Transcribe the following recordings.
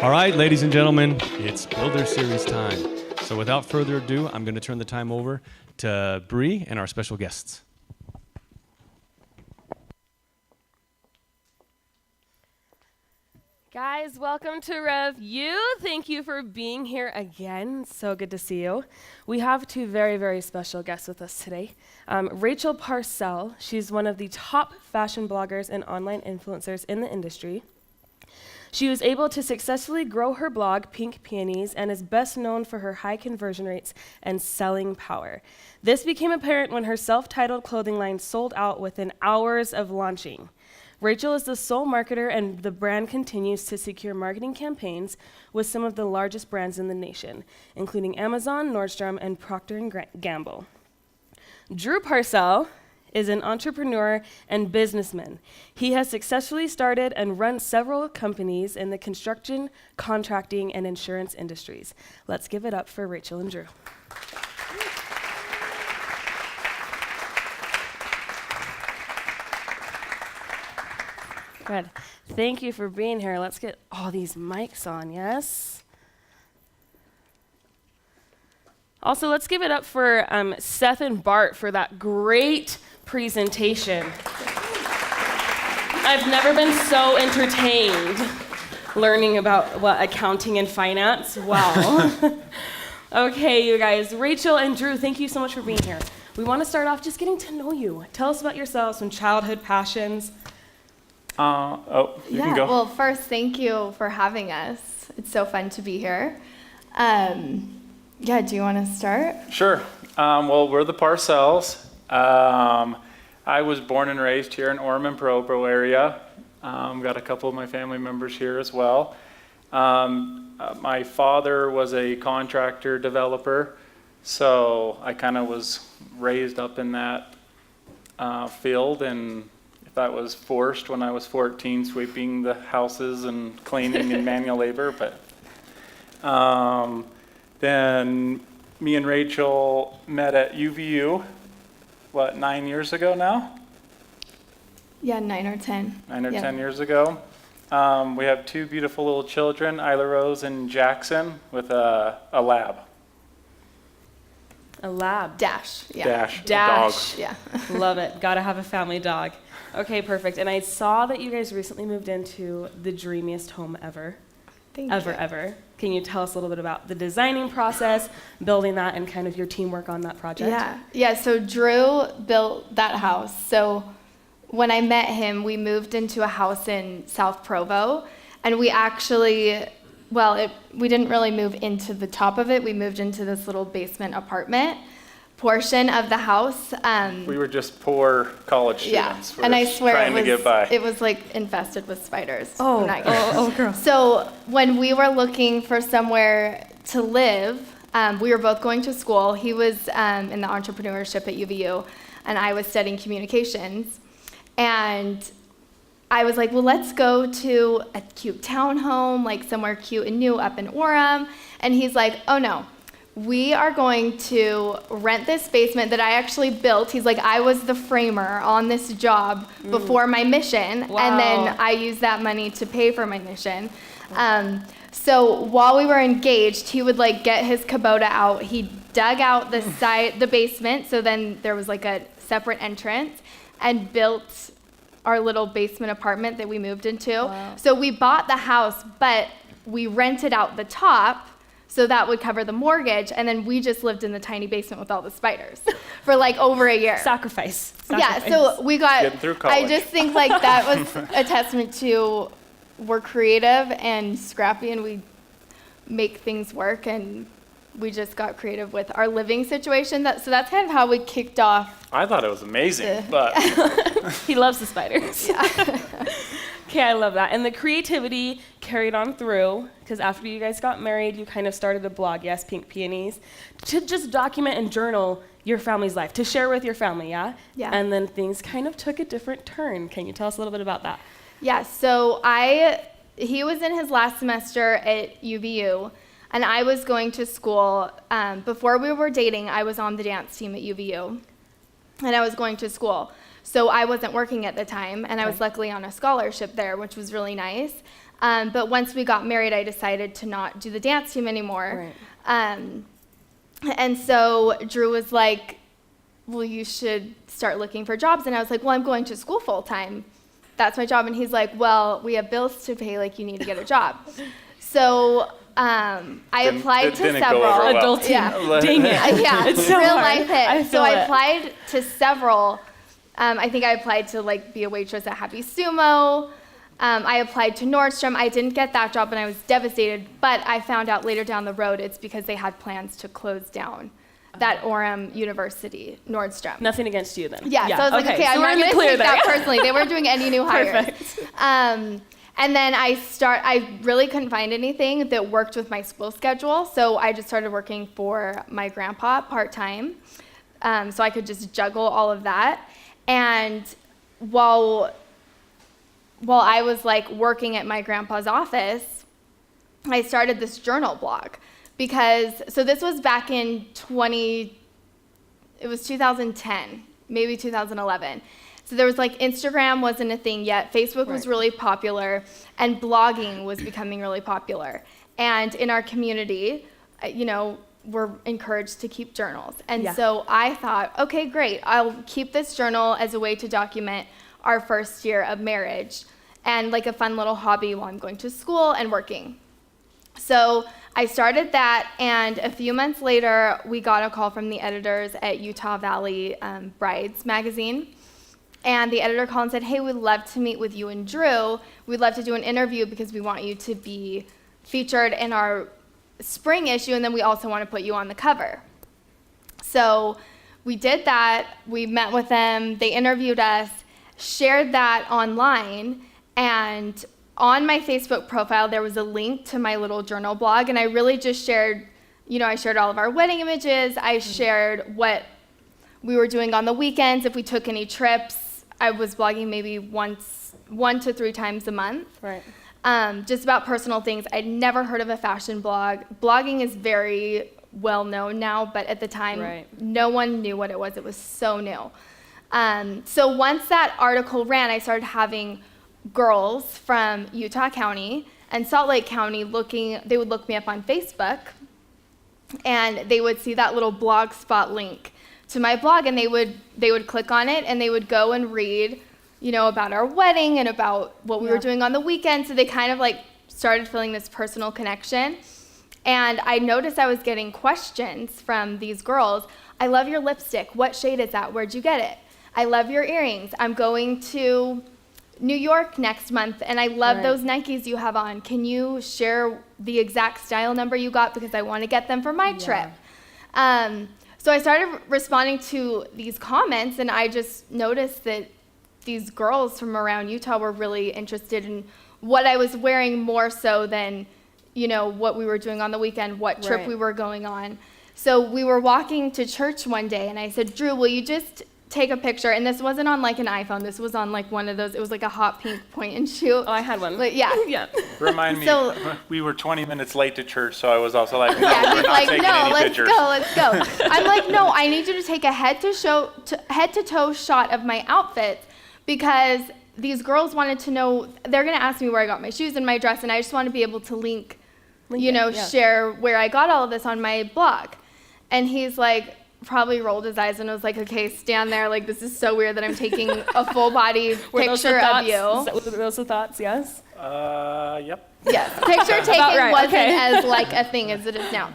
All right, ladies and gentlemen, it's Builder Series time. So without further ado, I'm going to turn the time over to Bree and our special guests. Guys, welcome to RevU. Thank you for being here again. So good to see you. We have two very, very special guests with us today. Rachel Parcell, she's one of the top fashion bloggers and online influencers in the industry. She was able to successfully grow her blog, Pink Peonies, and is best known for her high conversion rates and selling power. This became apparent when her self-titled clothing line sold out within hours of launching. Rachel is the sole marketer, and the brand continues to secure marketing campaigns with some of the largest brands in the nation, including Amazon, Nordstrom, and Procter & Gamble. Drew Parcell is an entrepreneur and businessman. He has successfully started and run several companies in the construction, contracting, and insurance industries. Let's give it up for Rachel and Drew. Good. Thank you for being here. Let's get all these mics on, yes? Also, let's give it up for Seth and Bart for that great presentation. I've never been so entertained learning about accounting and finance. Wow. Okay, you guys. Rachel and Drew, thank you so much for being here. We want to start off just getting to know you. Tell us about yourselves, some childhood passions. You can go. Well, first, thank you for having us. It's so fun to be here. Do you want to start? Sure. Well, we're the Parcells. I was born and raised here in Orem-Provo area. Got a couple of my family members here as well. My father was a contractor developer, so I kind of was raised up in that field, and that was forced when I was 14, sweeping the houses and cleaning and manual labor. But then me and Rachel met at UVU, 9 years ago now? Yeah, 9 or 10. 9 or 10 years ago. We have two beautiful little children, Isla Rose and Jackson, with a lab. A lab. Dash. Yeah. Dash. Yeah. Love it. Gotta have a family dog. Okay, perfect. And I saw that you guys recently moved into the dreamiest home ever. Thank you. Ever. Can you tell us a little bit about the designing process, building that, and kind of your teamwork on that project? Yeah, so Drew built that house. So when I met him, we moved into a house in South Provo, and we actually, we didn't really move into the top of it. We moved into this little basement apartment portion of the house. We were just poor college students. And I swear it was like infested with spiders. Oh, girl. So when we were looking for somewhere to live, we were both going to school. He was in the entrepreneurship at UVU, and I was studying communications. And I was like, well, let's go to a cute townhome, like somewhere cute and new up in Orem. And he's like, oh no, we are going to rent this basement that I actually built. He's like, I was the framer on this job before my mission. Wow. And then I used that money to pay for my mission. So while we were engaged, he would get his Kubota out. He dug out the basement. So then there was a separate entrance, and built our little basement apartment that we moved into. Wow. So we bought the house, but we rented out the top, so that would cover the mortgage, and then we just lived in the tiny basement with all the spiders for over a year. Sacrifice. Yeah, so we got, getting through college. I just think that was a testament to we're creative and scrappy, and we make things work, and we just got creative with our living situation. So that's kind of how we kicked off. I thought it was amazing, but He loves the spiders. Yeah. Okay, I love that. And the creativity carried on through, because after you guys got married, you kind of started a blog, yes, Pink Peonies, to just document and journal your family's life, to share with your family, yeah? Yeah. And then things kind of took a different turn. Can you tell us a little bit about that? Yeah, so he was in his last semester at UVU, and I was going to school. Before we were dating, I was on the dance team at UVU, and I was going to school. So I wasn't working at the time, and I was luckily on a scholarship there, which was really nice. But once we got married, I decided to not do the dance team anymore. Right. And so Drew was like, well, you should start looking for jobs. And I was like, well, I'm going to school full time. That's my job. And he's like, well, we have bills to pay. Like, you need to get a job. So I applied to several. Adulting. Yeah. Dang it. Yeah, It's so real hard. life hit. I So feel I it. applied to several. I think I applied to like be a waitress at Happy Sumo. I applied to Nordstrom. I didn't get that job and I was devastated, but I found out later down the road it's because they had plans to close down that RevUniversity, Nordstrom. Nothing against you then. Yeah, so I was like, okay, so I'm we're not in the going to clear take there. that personally. They weren't doing any new hires. Perfect. And then I really couldn't find anything that worked with my school schedule, so I just started working for my grandpa part-time, so I could just juggle all of that. And while I was like working at my grandpa's office, I started this journal blog so this was back in 2010, maybe 2011. So there was like Instagram wasn't a thing yet, Facebook was really popular, and blogging was becoming really popular. And in our community, we're encouraged to keep journals. And so I thought, okay, great, I'll keep this journal as a way to document our first year of marriage and like a fun little hobby while I'm going to school and working. So I started that, and a few months later, we got a call from the editors at Utah Valley Brides magazine. And the editor called and said, hey, we'd love to meet with you and Drew. We'd love to do an interview because we want you to be featured in our spring issue, and then we also want to put you on the cover. So we did that. We met with them. They interviewed us, shared that online, and on my Facebook profile, there was a link to my little journal blog, and I really just shared, I shared all of our wedding images. I shared what we were doing on the weekends, if we took any trips. I was blogging maybe 1 to 3 times a month. Right. Just about personal things. I'd never heard of a fashion blog. Blogging is very well known now, but at the time, no one knew what it was. It was so new. So once that article ran, I started having girls from Utah County and Salt Lake County they would look me up on Facebook, and they would see that little Blogspot link to my blog, and they would click on it, and they would go and read, about our wedding and about what we were doing on the weekend. So they kind of like started feeling this personal connection. And I noticed I was getting questions from these girls. I love your lipstick. What shade is that? Where'd you get it? I love your earrings. I'm going to New York next month, and I love those Nikes you have on. Can you share the exact style number you got, because I want to get them for my trip? So I started responding to these comments, and I just noticed that these girls from around Utah were really interested in what I was wearing more so than, what we were doing on the weekend, what trip we were going on. So we were walking to church one day, and I said, Drew, will you just take a picture? And this wasn't on like an iPhone. This was on like one of those. It was like a hot pink point and shoot. Oh, I had one. But yeah. Yeah. Remind me, we were 20 minutes late to church, so I was also like, no, Yeah, we're he's not like, taking no, any let's pictures. go. I'm like, no, I need you to take a head to toe shot of my outfits, because these girls wanted to know, they're going to ask me where I got my shoes and my dress, and I just want to be able to link share where I got all of this on my blog. And he's like, probably rolled his eyes and was like, okay, stand there. Like, this is so weird that I'm taking a full body picture of you. Were those the thoughts? Yes. Yep. Yes, picture taking right, wasn't okay. as like a thing as it is now.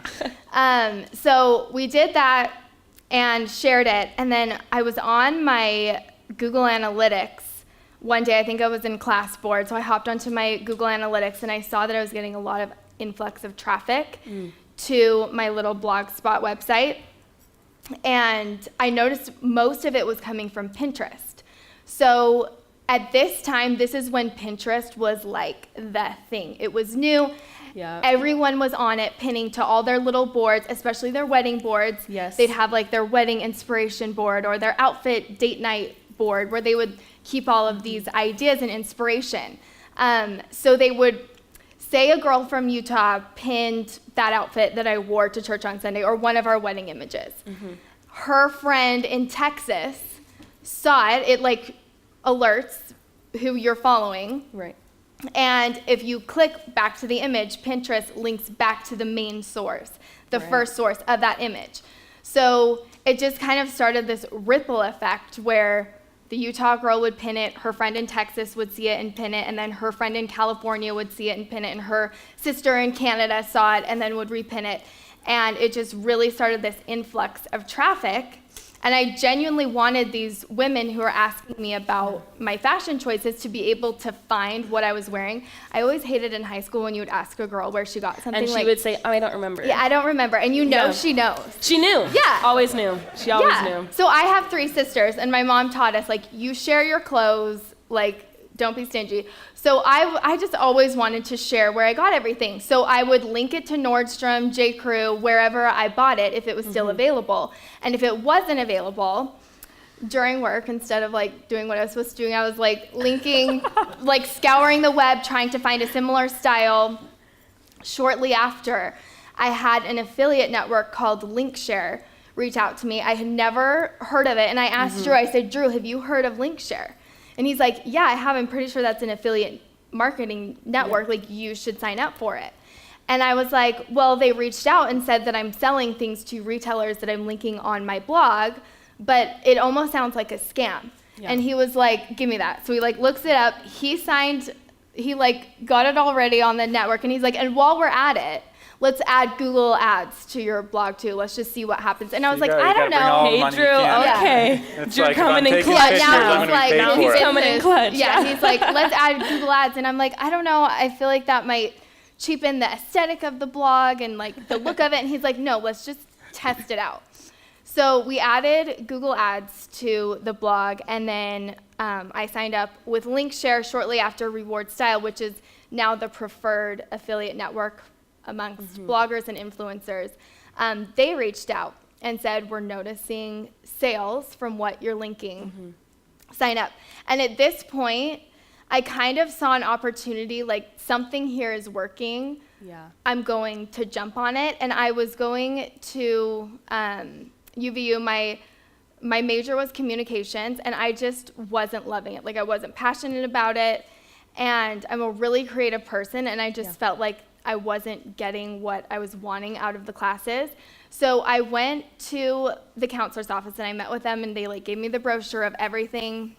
So we did that and shared it, and then I was on my Google Analytics one day. I think I was in class board, so I hopped onto my Google Analytics, and I saw that I was getting a lot of influx of traffic to my little Blogspot website, and I noticed most of it was coming from Pinterest. So at this time, this is when Pinterest was like the thing. It was new. Yeah. Everyone was on it, pinning to all their little boards, especially their wedding boards. Yes. They'd have like their wedding inspiration board or their outfit date night board, where they would keep all of these ideas and inspiration. So they would say a girl from Utah pinned that outfit that I wore to church on Sunday, or one of our wedding images. Her friend in Texas saw it. It like alerts who you're following. Right. And if you click back to the image, Pinterest links back to the main source, the first source of that image. So it just kind of started this ripple effect where the Utah girl would pin it, her friend in Texas would see it and pin it, and then her friend in California would see it and pin it, and her sister in Canada saw it and then would repin it. And it just really started this influx of traffic. And I genuinely wanted these women who were asking me about my fashion choices to be able to find what I was wearing. I always hated in high school when you would ask a girl where she got something. And she would say, oh, I don't remember. Yeah, I don't remember. And you know she knows. She knew. Yeah. Always knew. She always knew. So I have 3 sisters, and my mom taught us, like, you share your clothes, like, don't be stingy. So I just always wanted to share where I got everything. So I would link it to Nordstrom, J. Crew, wherever I bought it, if it was still available. And if it wasn't available, during work, instead of like doing what I was supposed to do, I was like linking, like scouring the web, trying to find a similar style. Shortly after, I had an affiliate network called Linkshare reach out to me. I had never heard of it. And I asked Drew, I said, Drew, have you heard of Linkshare? And he's like, yeah, I have. I'm pretty sure that's an affiliate marketing network. Like, you should sign up for it. And I was like, well, they reached out and said that I'm selling things to retailers that I'm linking on my blog, but it almost sounds like a scam. Yeah. And he was like, give me that. So he like looks it up. He like got it already on the network. And he's like, and while we're at it, let's add Google ads to your blog too. Let's just see what happens. And I was like, I don't know. Hey, Drew, okay. Drew coming in clutch now. Now he's coming in clutch. Yeah, he's like, let's add Google ads. And I'm like, I don't know. I feel like that might cheapen the aesthetic of the blog and like the look of it. And he's like, no, let's just test it out. So we added Google ads to the blog. And then I signed up with Linkshare shortly after Reward Style, which is now the preferred affiliate network amongst bloggers and influencers. They reached out and said, we're noticing sales from what you're linking. Sign up. And at this point, I kind of saw an opportunity, like something here is working. Yeah. I'm going to jump on it. And I was going to UVU. My major was communications, and I just wasn't loving it. Like, I wasn't passionate about it. And I'm a really creative person, and I just felt like I wasn't getting what I was wanting out of the classes. So I went to the counselor's office and I met with them, and they like gave me the brochure of everything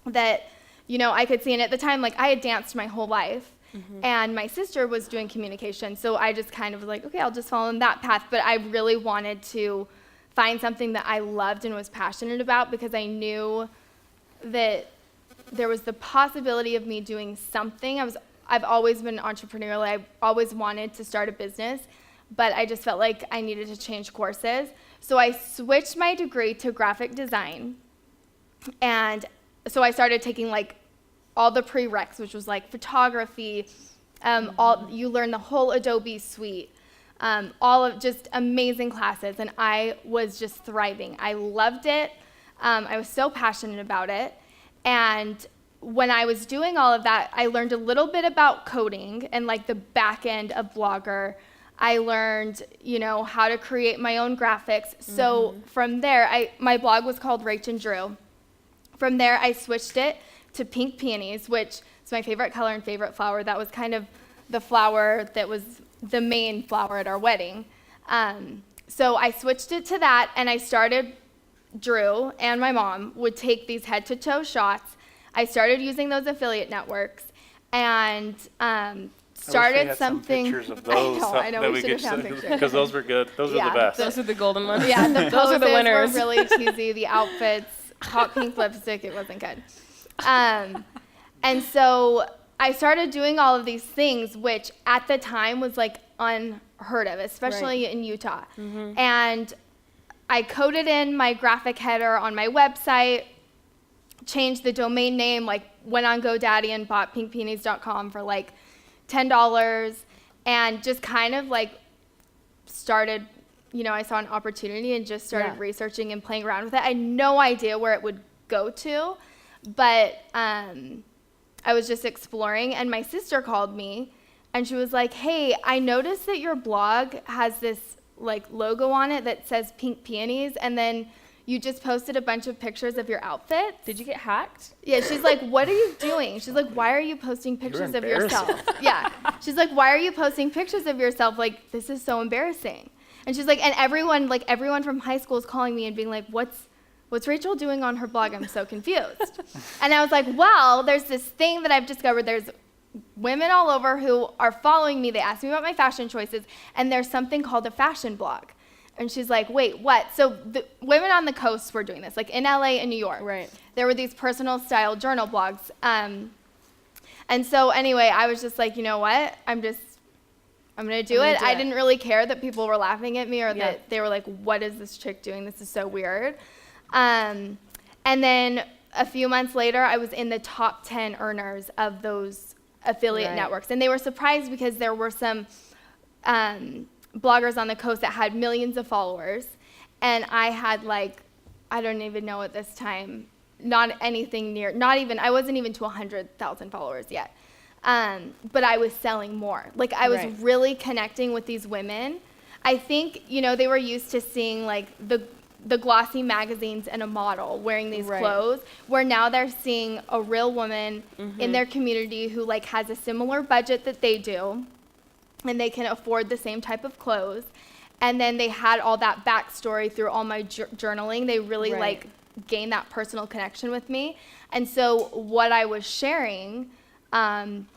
that, you know, I could see. And at the time, like, I had danced my whole life, and my sister was doing communication. So I just kind of was like, okay, I'll just follow in that path. But I really wanted to find something that I loved and was passionate about, because I knew that there was the possibility of me doing something. I've always been entrepreneurial. I've always wanted to start a business, but I just felt like I needed to change courses. So I switched my degree to graphic design. And so I started taking like all the prereqs, which was like photography, you learn the whole Adobe suite, all of just amazing classes. And I was just thriving. I loved it. I was so passionate about it. And when I was doing all of that, I learned a little bit about coding and like the back end of Blogger. I learned, you know, how to create my own graphics. So from there, my blog was called Rach and Drew. From there, I switched it to Pink Peonies, which is my favorite color and favorite flower. That was kind of the flower that was the main flower at our wedding. So I switched it to that, and I started. Drew and my mom would take these head-to-toe shots. I started using those affiliate networks and started something. Some pictures of those. I know we should have found pictures. Because those were good. Those were the best. Those are the golden ones. Yeah, the those are the winners. Were really cheesy. The outfits, hot pink lipstick, it wasn't good. And so I started doing all of these things, which at the time was like unheard of, especially in Utah. And I coded in my graphic header on my website, changed the domain name, like went on GoDaddy and bought pinkpeonies.com for like $10, and just kind of like started, you know, I saw an opportunity and just started researching and playing around with it. I had no idea where it would go to, but I was just exploring, and my sister called me and she was like, hey, I noticed that your blog has this like logo on it that says Pink Peonies, and then you just posted a bunch of pictures of your outfits. Did you get hacked? Yeah, she's like, what are you doing? She's like, why are you posting pictures of yourself? Yeah. She's like, why are you posting pictures of yourself? Like, this is so embarrassing. And she's like, and everyone from high school is calling me and being like, what's Rachel doing on her blog? I'm so confused. And I was like, well, there's this thing that I've discovered. There's women all over who are following me. They ask me about my fashion choices, and there's something called a fashion blog. And she's like, wait, what? So the women on the coast were doing this, like in LA and New York. Right. There were these personal style journal blogs. And so anyway, I was just like, you know what? I'm going to do it. I didn't really care that people were laughing at me or that they were like, what is this chick doing? This is so weird. And then a few months later, I was in the top 10 earners of those affiliate networks. And they were surprised because there were some bloggers on the coast that had millions of followers. And I had like, I don't even know at this time, I wasn't even to 100,000 followers yet. But I was selling more. Like I was really connecting with these women. I think, they were used to seeing like the glossy magazines and a model wearing these clothes, where now they're seeing a real woman in their community who like has a similar budget that they do, and they can afford the same type of clothes. And then they had all that backstory through all my journaling. They really like gained that personal connection with me. And so what I was sharing,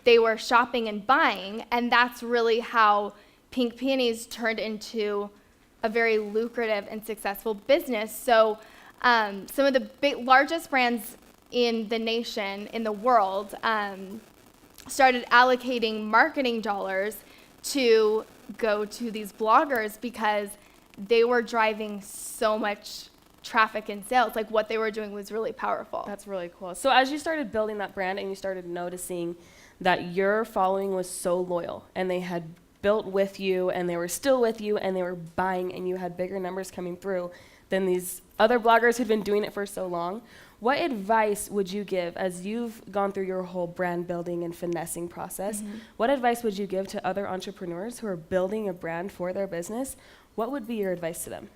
they were shopping and buying, and that's really how Pink Peonies turned into a very lucrative and successful business. So some of the largest brands in the nation, in the world, started allocating marketing dollars to go to these bloggers because they were driving so much traffic and sales. Like what they were doing was really powerful. That's really cool. So as you started building that brand and you started noticing that your following was so loyal and they had built with you and they were still with you and they were buying and you had bigger numbers coming through than these other bloggers who'd been doing it for so long, what advice would you give as you've gone through your whole brand building and finessing process? What advice would you give to other entrepreneurs who are building a brand for their business? What would be your advice to them?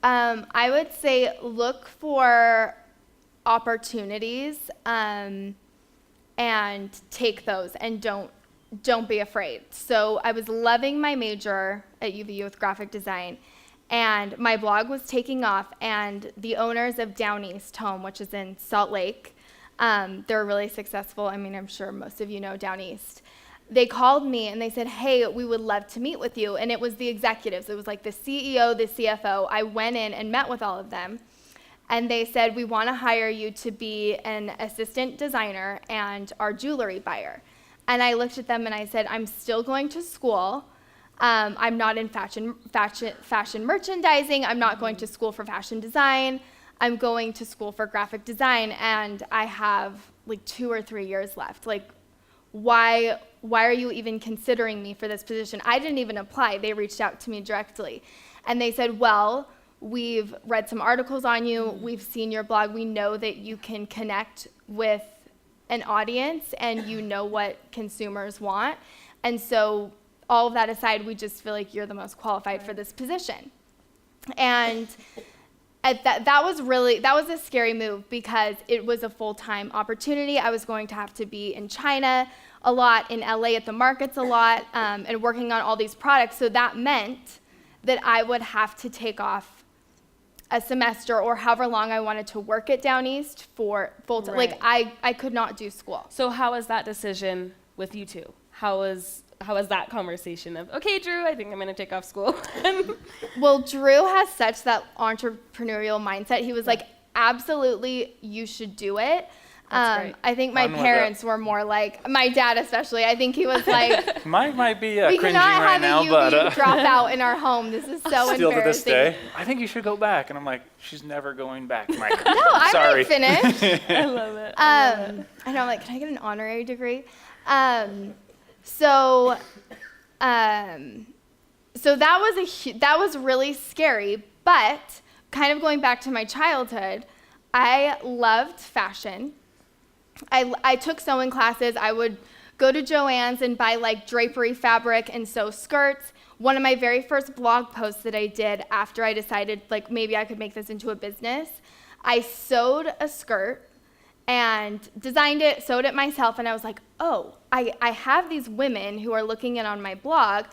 I would say look for opportunities and take those, and don't be afraid. So I was loving my major at UVU with graphic design, and my blog was taking off, and the owners of Down East Home, which is in Salt Lake, they're really successful. I mean, I'm sure most of you know Down East. They called me and they said, hey, we would love to meet with you. And it was the executives. It was like the CEO, the CFO. I went in and met with all of them. And they said, we want to hire you to be an assistant designer and our jewelry buyer. And I looked at them and I said, I'm still going to school. I'm not in fashion merchandising. I'm not going to school for fashion design. I'm going to school for graphic design. And I have like 2 or 3 years left. Like, why are you even considering me for this position? I didn't even apply. They reached out to me directly. And they said, well, we've read some articles on you. We've seen your blog. We know that you can connect with an audience and you know what consumers want. And so all of that aside, we just feel like you're the most qualified for this position. And that was a scary move because it was a full-time opportunity. I was going to have to be in China a lot, in LA at the markets a lot, and working on all these products. So that meant that I would have to take off a semester or however long I wanted to work at Down East for full-time. Like I could not do school. So how was that decision with you two? How was that conversation of, okay, Drew, I think I'm going to take off school? Well, Drew has such that entrepreneurial mindset. He was like, absolutely, you should do it. I think my parents were more like, my dad especially, I think he was like, Mike might be we cringing cannot right now, have a UV but dropout in our home. This is so still embarrassing. to this day, I think you should go back. And I'm like, she's never going back, Mike. No, I Sorry. might finish. I love it. I know, I'm like, can I get an honorary degree? So that was really scary, but kind of going back to my childhood, I loved fashion. I took sewing classes. I would go to Joann's and buy like drapery fabric and sew skirts. One of my very first blog posts that I did after I decided like maybe I could make this into a business, I sewed a skirt and designed it, sewed it myself, and I was like, oh, I have these women who are looking in on my blog.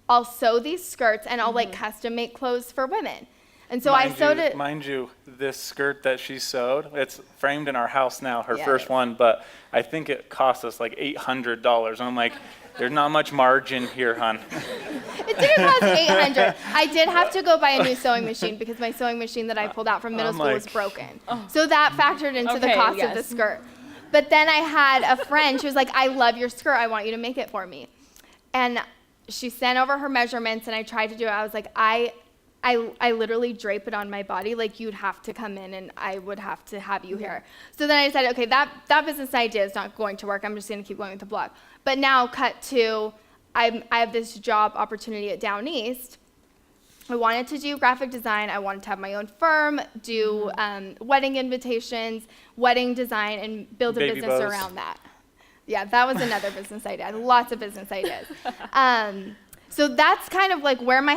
I'll sew these skirts and I'll like custom make clothes for women. And so I sewed it. Mind you, this skirt that she sewed, it's framed in our house now, her Yeah, first one, but I think it cost us like $800. And I'm like, there's not much margin here, hon. It didn't cost $800. I did have to go buy a new sewing machine because my sewing machine that I pulled out from middle school was broken. So that factored into the cost of the skirt. But then I had a friend, she was like, I love your skirt, I want you to make it for me. And she sent over her measurements and I tried to do it. I was like, I literally drape it on my body, like you'd have to come in and I would have to have you here. So then I decided, okay, that business idea is not going to work. I'm just gonna keep going with the blog. But now cut to, I have this job opportunity at Down East. I wanted to do graphic design. I wanted to have my own firm, do wedding invitations, wedding design, and build a Baby business bows. around that. Yeah, that was another business idea. I had lots of business ideas. So that's kind of like where my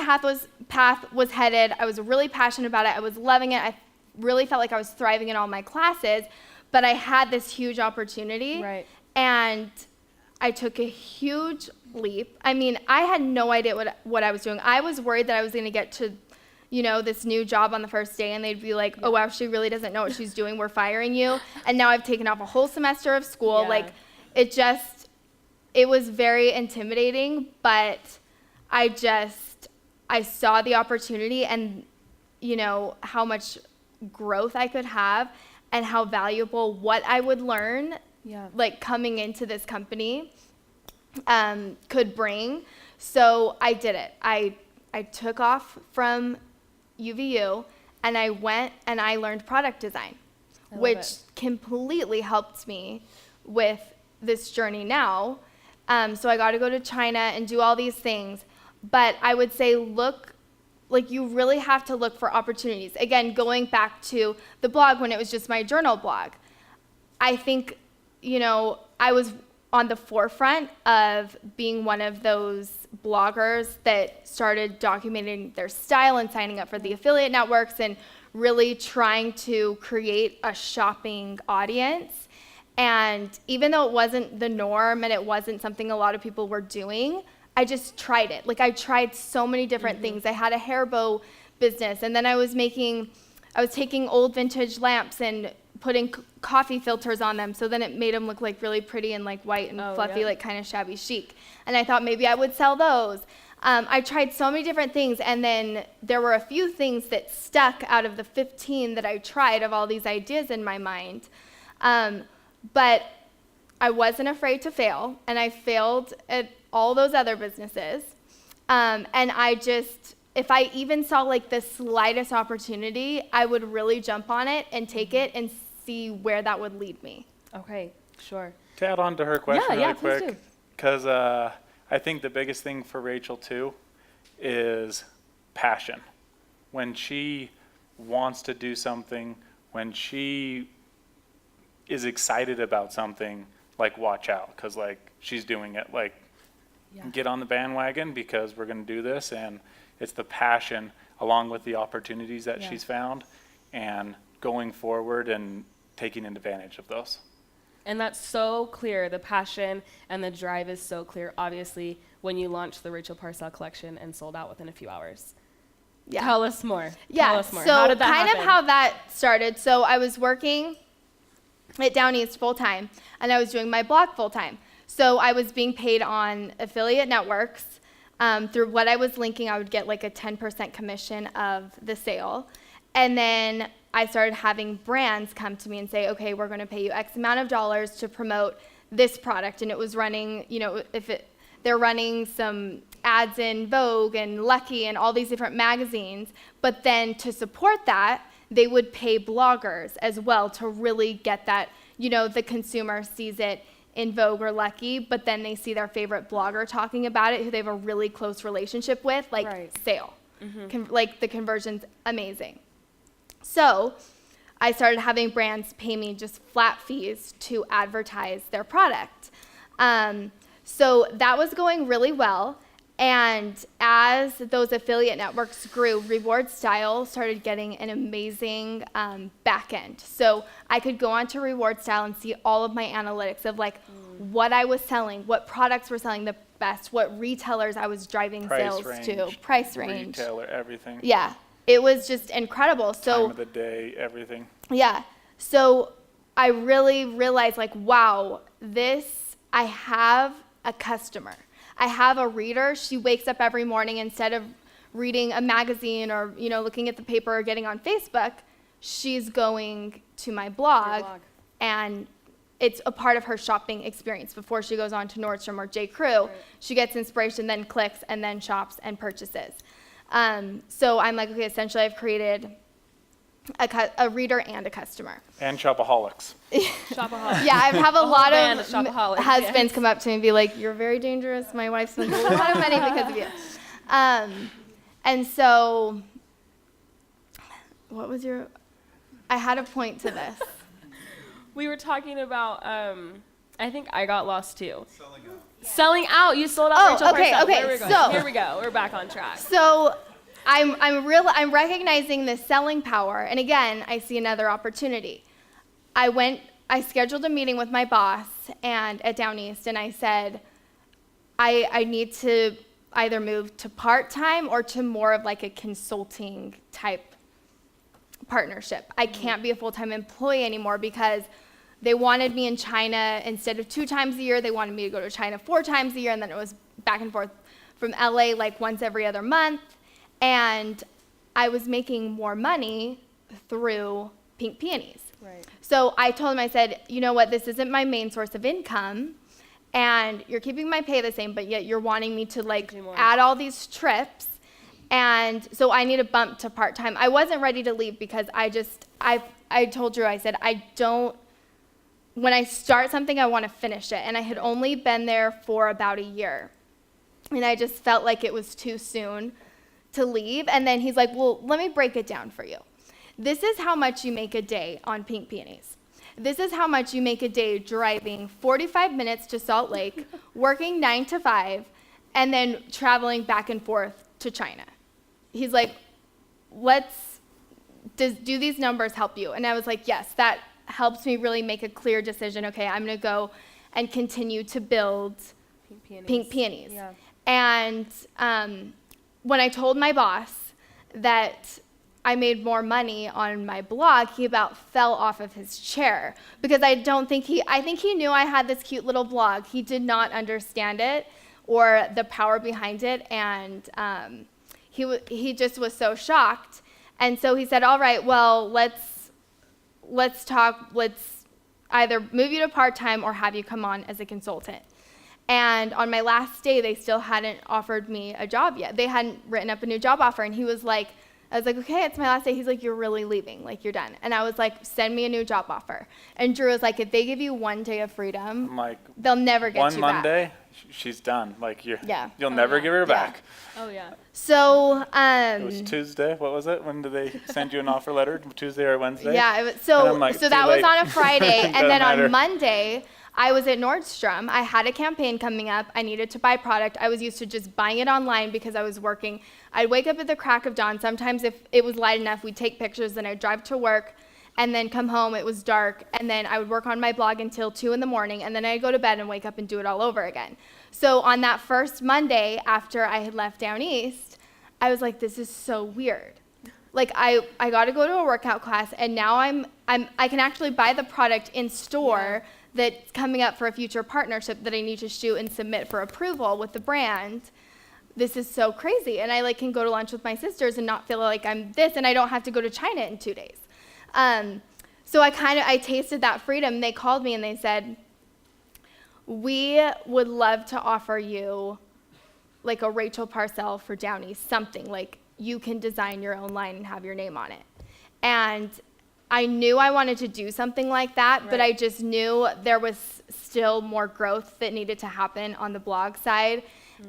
path was headed. I was really passionate about it. I was loving it. I really felt like I was thriving in all my classes, but I had this huge opportunity. Right. And I took a huge leap. I mean, I had no idea what I was doing. I was worried that I was going to get to, this new job on the first day and they'd be like, oh, wow, she really doesn't know what she's doing. We're firing you. And now I've taken off a whole semester of school. Yeah. Like, it was very intimidating, but I saw the opportunity and, how much growth I could have and how valuable what I would learn, like coming into this company, could bring. So I did it. I took off from UVU and I went and I learned product design, which completely helped me with this journey now. So I got to go to China and do all these things. But I would say you really have to look for opportunities. Again, going back to the blog when it was just my journal blog. I think, I was on the forefront of being one of those bloggers that started documenting their style and signing up for the affiliate networks and really trying to create a shopping audience. And even though it wasn't the norm and it wasn't something a lot of people were doing, I just tried it. Like I tried so many different things. I had a hair bow business, and then I was taking old vintage lamps and putting coffee filters on them, so then it made them look like really pretty and like white and fluffy, like kind of shabby chic. And I thought maybe I would sell those. I tried so many different things, and then there were a few things that stuck out of the 15 that I tried of all these ideas in my mind. But I wasn't afraid to fail, and I failed at all those other businesses. And if I even saw like the slightest opportunity, I would really jump on it and take it and see where that would lead me. Okay, sure. To add on to her question really please do. quick, because I think the biggest thing for Rachel too is passion. When she wants to do something, when she is excited about something, like watch out, because like she's doing it. Like get on the bandwagon because we're going to do this, and it's the passion along with the opportunities that she's found and going forward and taking advantage of those. And that's so clear. The passion and the drive is so clear, obviously, when you launched the Rachel Parcell collection and sold out within a few hours. Yeah. Tell us more. Yeah, Tell us more. so How did that kind happen? of how that started. So I was working at Down East full-time, and I was doing my blog full-time. So I was being paid on affiliate networks. Through what I was linking, I would get like a 10% commission of the sale. And then I started having brands come to me and say, okay, we're going to pay you X amount of dollars to promote this product. And it was running, they're running some ads in Vogue and Lucky and all these different magazines. But then to support that, they would pay bloggers as well to really get that, the consumer sees it in Vogue or Lucky, but then they see their favorite blogger talking about it, who they have a really close relationship with, sale. Like the conversion's amazing. So I started having brands pay me just flat fees to advertise their product. So that was going really well. And as those affiliate networks grew, Reward Style started getting an amazing back end. So I could go onto Reward Style and see all of my analytics of like what I was selling, what products were selling the best, what retailers I was driving sales to, price range. Retailer, everything. Yeah, it was just incredible. So time of the day, everything. yeah, so I really realized like, wow, I have a customer. I have a reader. She wakes up every morning, instead of reading a magazine or, looking at the paper or getting on Facebook, she's going to my blog. And it's a part of her shopping experience. Before she goes on to Nordstrom or J. Crew, she gets inspiration, then clicks, and then shops and purchases. So I'm like, okay, essentially I've created a reader and a customer. And shopaholics. Shopaholics. Yeah, I have a lot band of of shopaholics, husbands come up to me and be like, "You're very dangerous. My wife spends a lot of money because of you." And so, what was I had a point to this. We were talking about, I think I got lost too. Selling out. You sold out Rachel okay, Parcell. okay, Where are we going? so- Here we go. We're back on track. So, I'm recognizing this selling power, and again, I see another opportunity. I scheduled a meeting with my boss at Down East, and I said, I need to either move to part-time or to more of like a consulting type partnership. I can't be a full-time employee anymore because they wanted me in China instead of 2 times a year. They wanted me to go to China 4 times a year, and then it was back and forth from LA like once every other month. And I was making more money through Pink Peonies. Right. So I told him, I said, you know what, this isn't my main source of income, and you're keeping my pay the same, but yet you're wanting me to like Do more. add all these trips, and so I need a bump to part-time. I wasn't ready to leave because I told Drew, I said, when I start something, I want to finish it, and I had only been there for about a year, and I just felt like it was too soon to leave. And then he's like, well, let me break it down for you. This is how much you make a day on Pink Peonies. This is how much you make a day driving 45 minutes to Salt Lake, working 9 to 5, and then traveling back and forth to China. He's like, do these numbers help you? And I was like, yes, that helps me really make a clear decision. Okay, I'm gonna go and continue to build Pink Peonies. Yeah. And when I told my boss that I made more money on my blog, he about fell off of his chair because I think he knew I had this cute little blog. He did not understand it or the power behind it, and he just was so shocked. And so he said, all right, well, let's talk, let's either move you to part-time or have you come on as a consultant. And on my last day, they still hadn't offered me a job yet. They hadn't written up a new job offer. And he was like, I was like, okay, it's my last day. He's like, you're really leaving, like you're done. And I was like, send me a new job offer. And Drew was like, if they give you 1 day of freedom, I'm like, they'll never get one you Monday, back. she's done. Like Yeah. you'll never give her back. Oh, yeah. So, It was Tuesday. What was it? When did they send you an offer letter? Tuesday or Wednesday? yeah, And so I'm like, so too that was late. on a Friday. And Doesn't then matter. on Monday, I was at Nordstrom. I had a campaign coming up. I needed to buy product. I was used to just buying it online because I was working. I'd wake up at the crack of dawn. Sometimes if it was light enough, we'd take pictures, then I'd drive to work and then come home. It was dark. And then I would work on my blog until 2 in the morning. And then I'd go to bed and wake up and do it all over again. So on that first Monday after I had left Down East, I was like, this is so weird. Like I got to go to a workout class, and now I can actually buy the product in store that's coming up for a future partnership that I need to shoot and submit for approval with the brand. This is so crazy. And I can go to lunch with my sisters and not feel like I'm this, and I don't have to go to China in 2 days. So I tasted that freedom. They called me and they said, we would love to offer you like a Rachel Parcell for Down East, something like you can design your own line and have your name on it. And I knew I wanted to do something like that, but I just knew there was still more growth that needed to happen on the blog side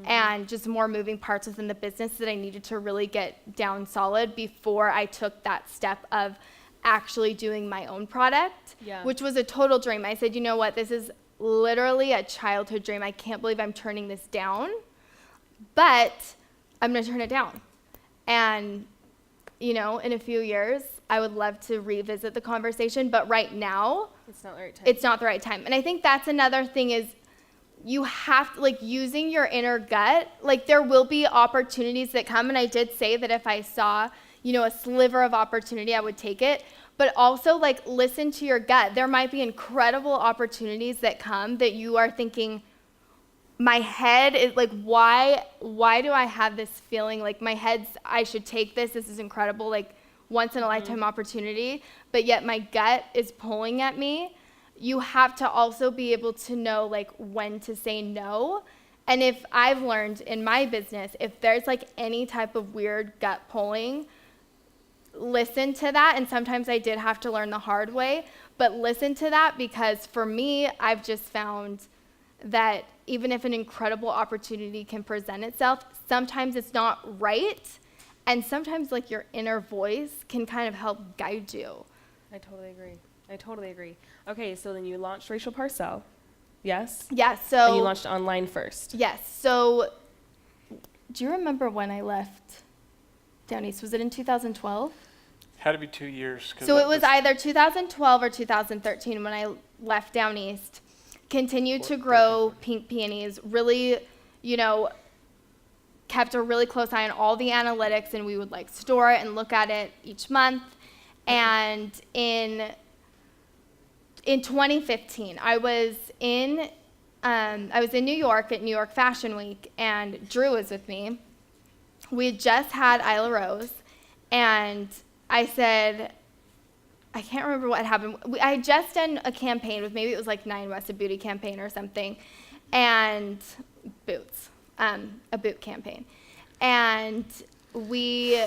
and just more moving parts within the business that I needed to really get down solid before I took that step of actually doing my own product, which was a total dream. I said, you know what, this is literally a childhood dream. I can't believe I'm turning this down, but I'm going to turn it down. And, you know, in a few years, I would love to revisit the conversation, but right now, It's not the right time. it's not the right time. And I think that's another thing is you have to, like, using your inner gut, like, there will be opportunities that come, and I did say that if I saw, you know, a sliver of opportunity, I would take it. But also, like, listen to your gut. There might be incredible opportunities that come that you are thinking, my head is like, why do I have this feeling like my head's, I should take this is incredible, like, once in a lifetime opportunity, but yet my gut is pulling at me. You have to also be able to know, like, when to say no. And if I've learned in my business, if there's like any type of weird gut pulling, listen to that. And sometimes I did have to learn the hard way, but listen to that, because for me, I've just found that even if an incredible opportunity can present itself, sometimes it's not right. And sometimes, like, your inner voice can kind of help guide you. I totally agree. Okay, so then you launched Rachel Parcell. Yes? Yeah, so. And you launched online first. Yes, so do you remember when I left Down East? Was it in 2012? Had to be 2 years. So it was either 2012 or 2013 when I left Down East. Continued to grow Pink Peonies, really, you know, kept a really close eye on all the analytics, and we would like store it and look at it each month. And in 2015, I was in New York at New York Fashion Week, and Drew was with me. We had just had Isla Rose, and I said, I can't remember what happened. I had just done a campaign with, maybe it was like 9 West, a beauty campaign or something, and boots, a boot campaign. And we...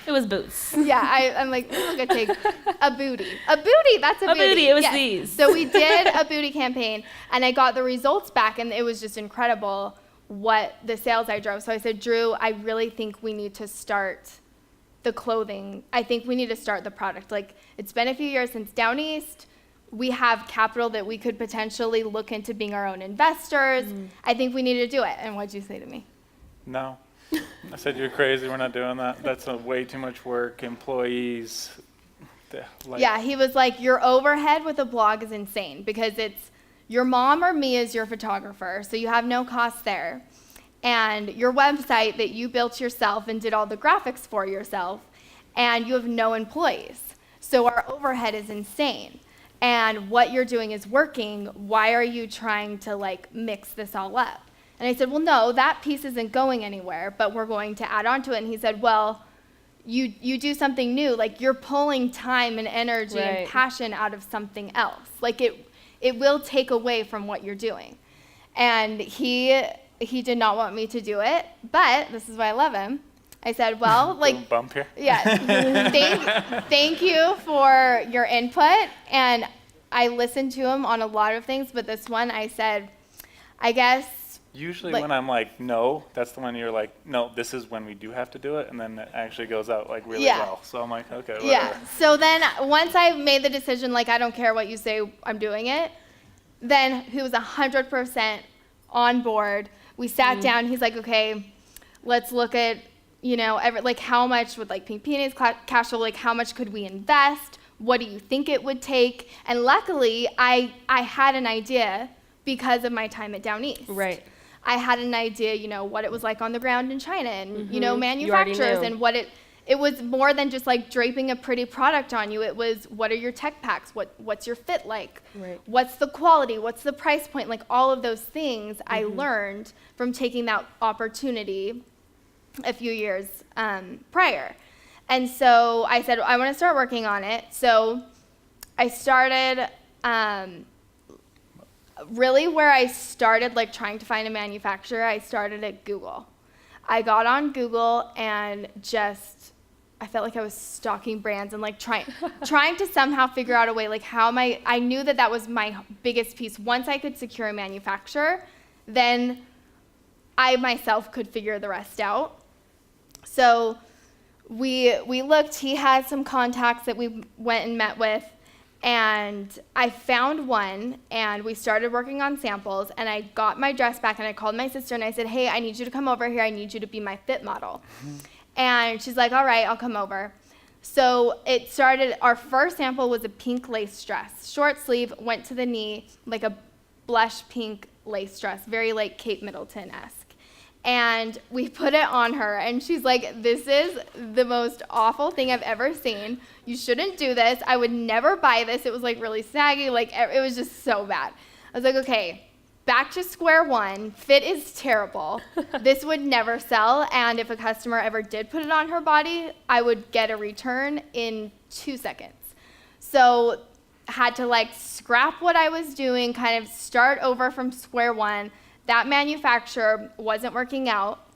It was boots. Yeah, I'm like, we're going to take a booty. A booty, that's a booty. A booty, it was yes. these. So we did a booty campaign, and I got the results back, and it was just incredible what the sales I drove. So I said, Drew, I really think we need to start the clothing. I think we need to start the product. Like, it's been a few years since Down East. We have capital that we could potentially look into being our own investors. I think we need to do it. And what'd you say to me? No. I said, you're crazy. We're not doing that. That's way too much work. Employees. Yeah, he was like, your overhead with a blog is insane because it's your mom or me as your photographer, so you have no cost there. And your website that you built yourself and did all the graphics for yourself, and you have no employees. So our overhead is insane. And what you're doing is working. Why are you trying to like mix this all up? And I said, well, no, that piece isn't going anywhere, but we're going to add on to it. And he said, well, you do something new. Like, you're pulling time and energy and passion out of something else. Like, it will take away from what you're doing. And he did not want me to do it, but this is why I love him. I said, well, like, bump here. Yeah, thank you for your input. And I listened to him on a lot of things, but this one I said, I guess. Usually like, when I'm like, no, that's the one you're like, no, this is when we do have to do it. And then it actually goes out like really well. So I'm like, okay, whatever. Yeah, so then once I made the decision, like, I don't care what you say, I'm doing it, then he was 100% on board. We sat down, he's like, okay, let's look at, you know, like how much would like Pink Peonies cash flow, like how much could we invest? What do you think it would take? And luckily, I had an idea because of my time at Down East. Right. I had an idea, you know, what it was like on the ground in China and, you know, manufacturers and what it was more than just like draping a pretty product on you. It was, what are your tech packs? What's your fit like? Right. What's the quality? What's the price point? Like all of those things I learned from taking that opportunity a few years prior. And so I said, I want to start working on it. So I started, really where I started like trying to find a manufacturer, I started at Google. I got on Google and just, I felt like I was stalking brands and like trying to somehow figure out a way, like how I knew that was my biggest piece. Once I could secure a manufacturer, then I myself could figure the rest out. So we looked, he had some contacts that we went and met with, And I found one, and we started working on samples, and I got my dress back, and I called my sister, and I said, hey, I need you to come over here. I need you to be my fit model. And she's like, all right, I'll come over. So it started, our first sample was a pink lace dress, short sleeve, went to the knee, like a blush pink lace dress, very like Kate Middleton-esque. And we put it on her, and she's like, this is the most awful thing I've ever seen. You shouldn't do this. I would never buy this. It was like really saggy, like it was just so bad. I was like, okay, back to square one. Fit is terrible. This would never sell, and if a customer ever did put it on her body, I would get a return in 2 seconds. So had to like scrap what I was doing, kind of start over from square one. That manufacturer wasn't working out.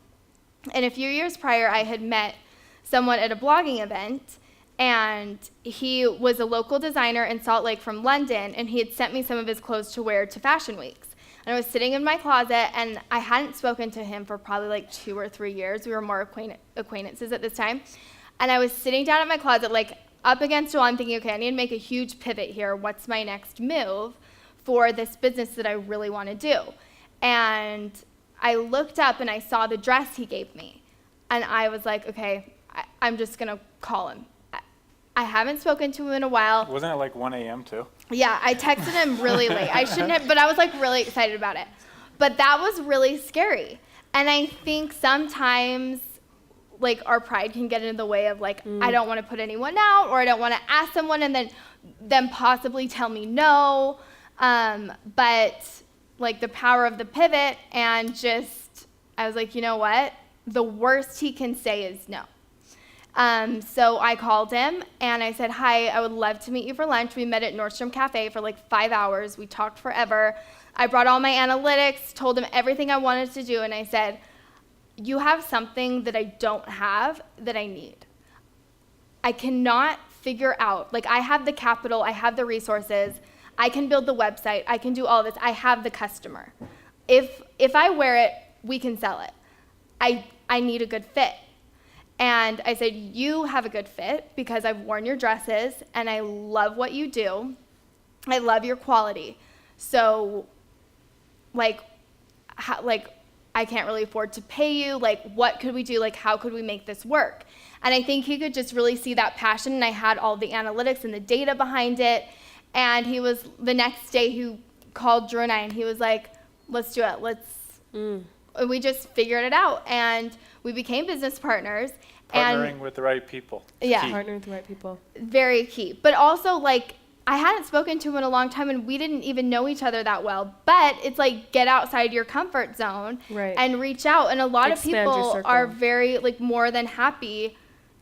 And a few years prior, I had met someone at a blogging event, and he was a local designer in Salt Lake from London, and he had sent me some of his clothes to wear to fashion weeks. And I was sitting in my closet, and I hadn't spoken to him for probably like 2 or 3 years. We were more acquaintances at this time. And I was sitting down at my closet, like up against a wall. I'm thinking, okay, I need to make a huge pivot here. What's my next move for this business that I really want to do? And I looked up, and I saw the dress he gave me. And I was like, okay, I'm just going to call him. I haven't spoken to him in a while. Wasn't it like 1 a.m. too? Yeah, I texted him really late. I shouldn't have, but I was like really excited about it. But that was really scary. And I think sometimes like our pride can get in the way of like, I don't want to put anyone out, or I don't want to ask someone and then them possibly tell me no. But like the power of the pivot, and just, I was like, you know what? The worst he can say is no. So I called him, and I said, hi, I would love to meet you for lunch. We met at Nordstrom Cafe for like 5 hours. We talked forever. I brought all my analytics, told him everything I wanted to do, and I said, you have something that I don't have that I need. I cannot figure out, like I have the capital, I have the resources, I can build the website, I can do all this, I have the customer. If I wear it, we can sell it. I need a good fit. And I said, you have a good fit because I've worn your dresses and I love what you do. I love your quality. So like I can't really afford to pay you. Like, what could we do? Like, how could we make this work? And I think he could just really see that passion, and I had all the analytics and the data behind it. And he was, the next day he called Drew and I, and he was like, let's do it. And we just figured it out, and we became business partners. Partnering with the right people. Yeah. Partner with the right people. Very key. But also, like, I hadn't spoken to him in a long time, and we didn't even know each other that well. But it's like, get outside your comfort zone and reach out. And a lot Expand of your people circle. are very, like, more than happy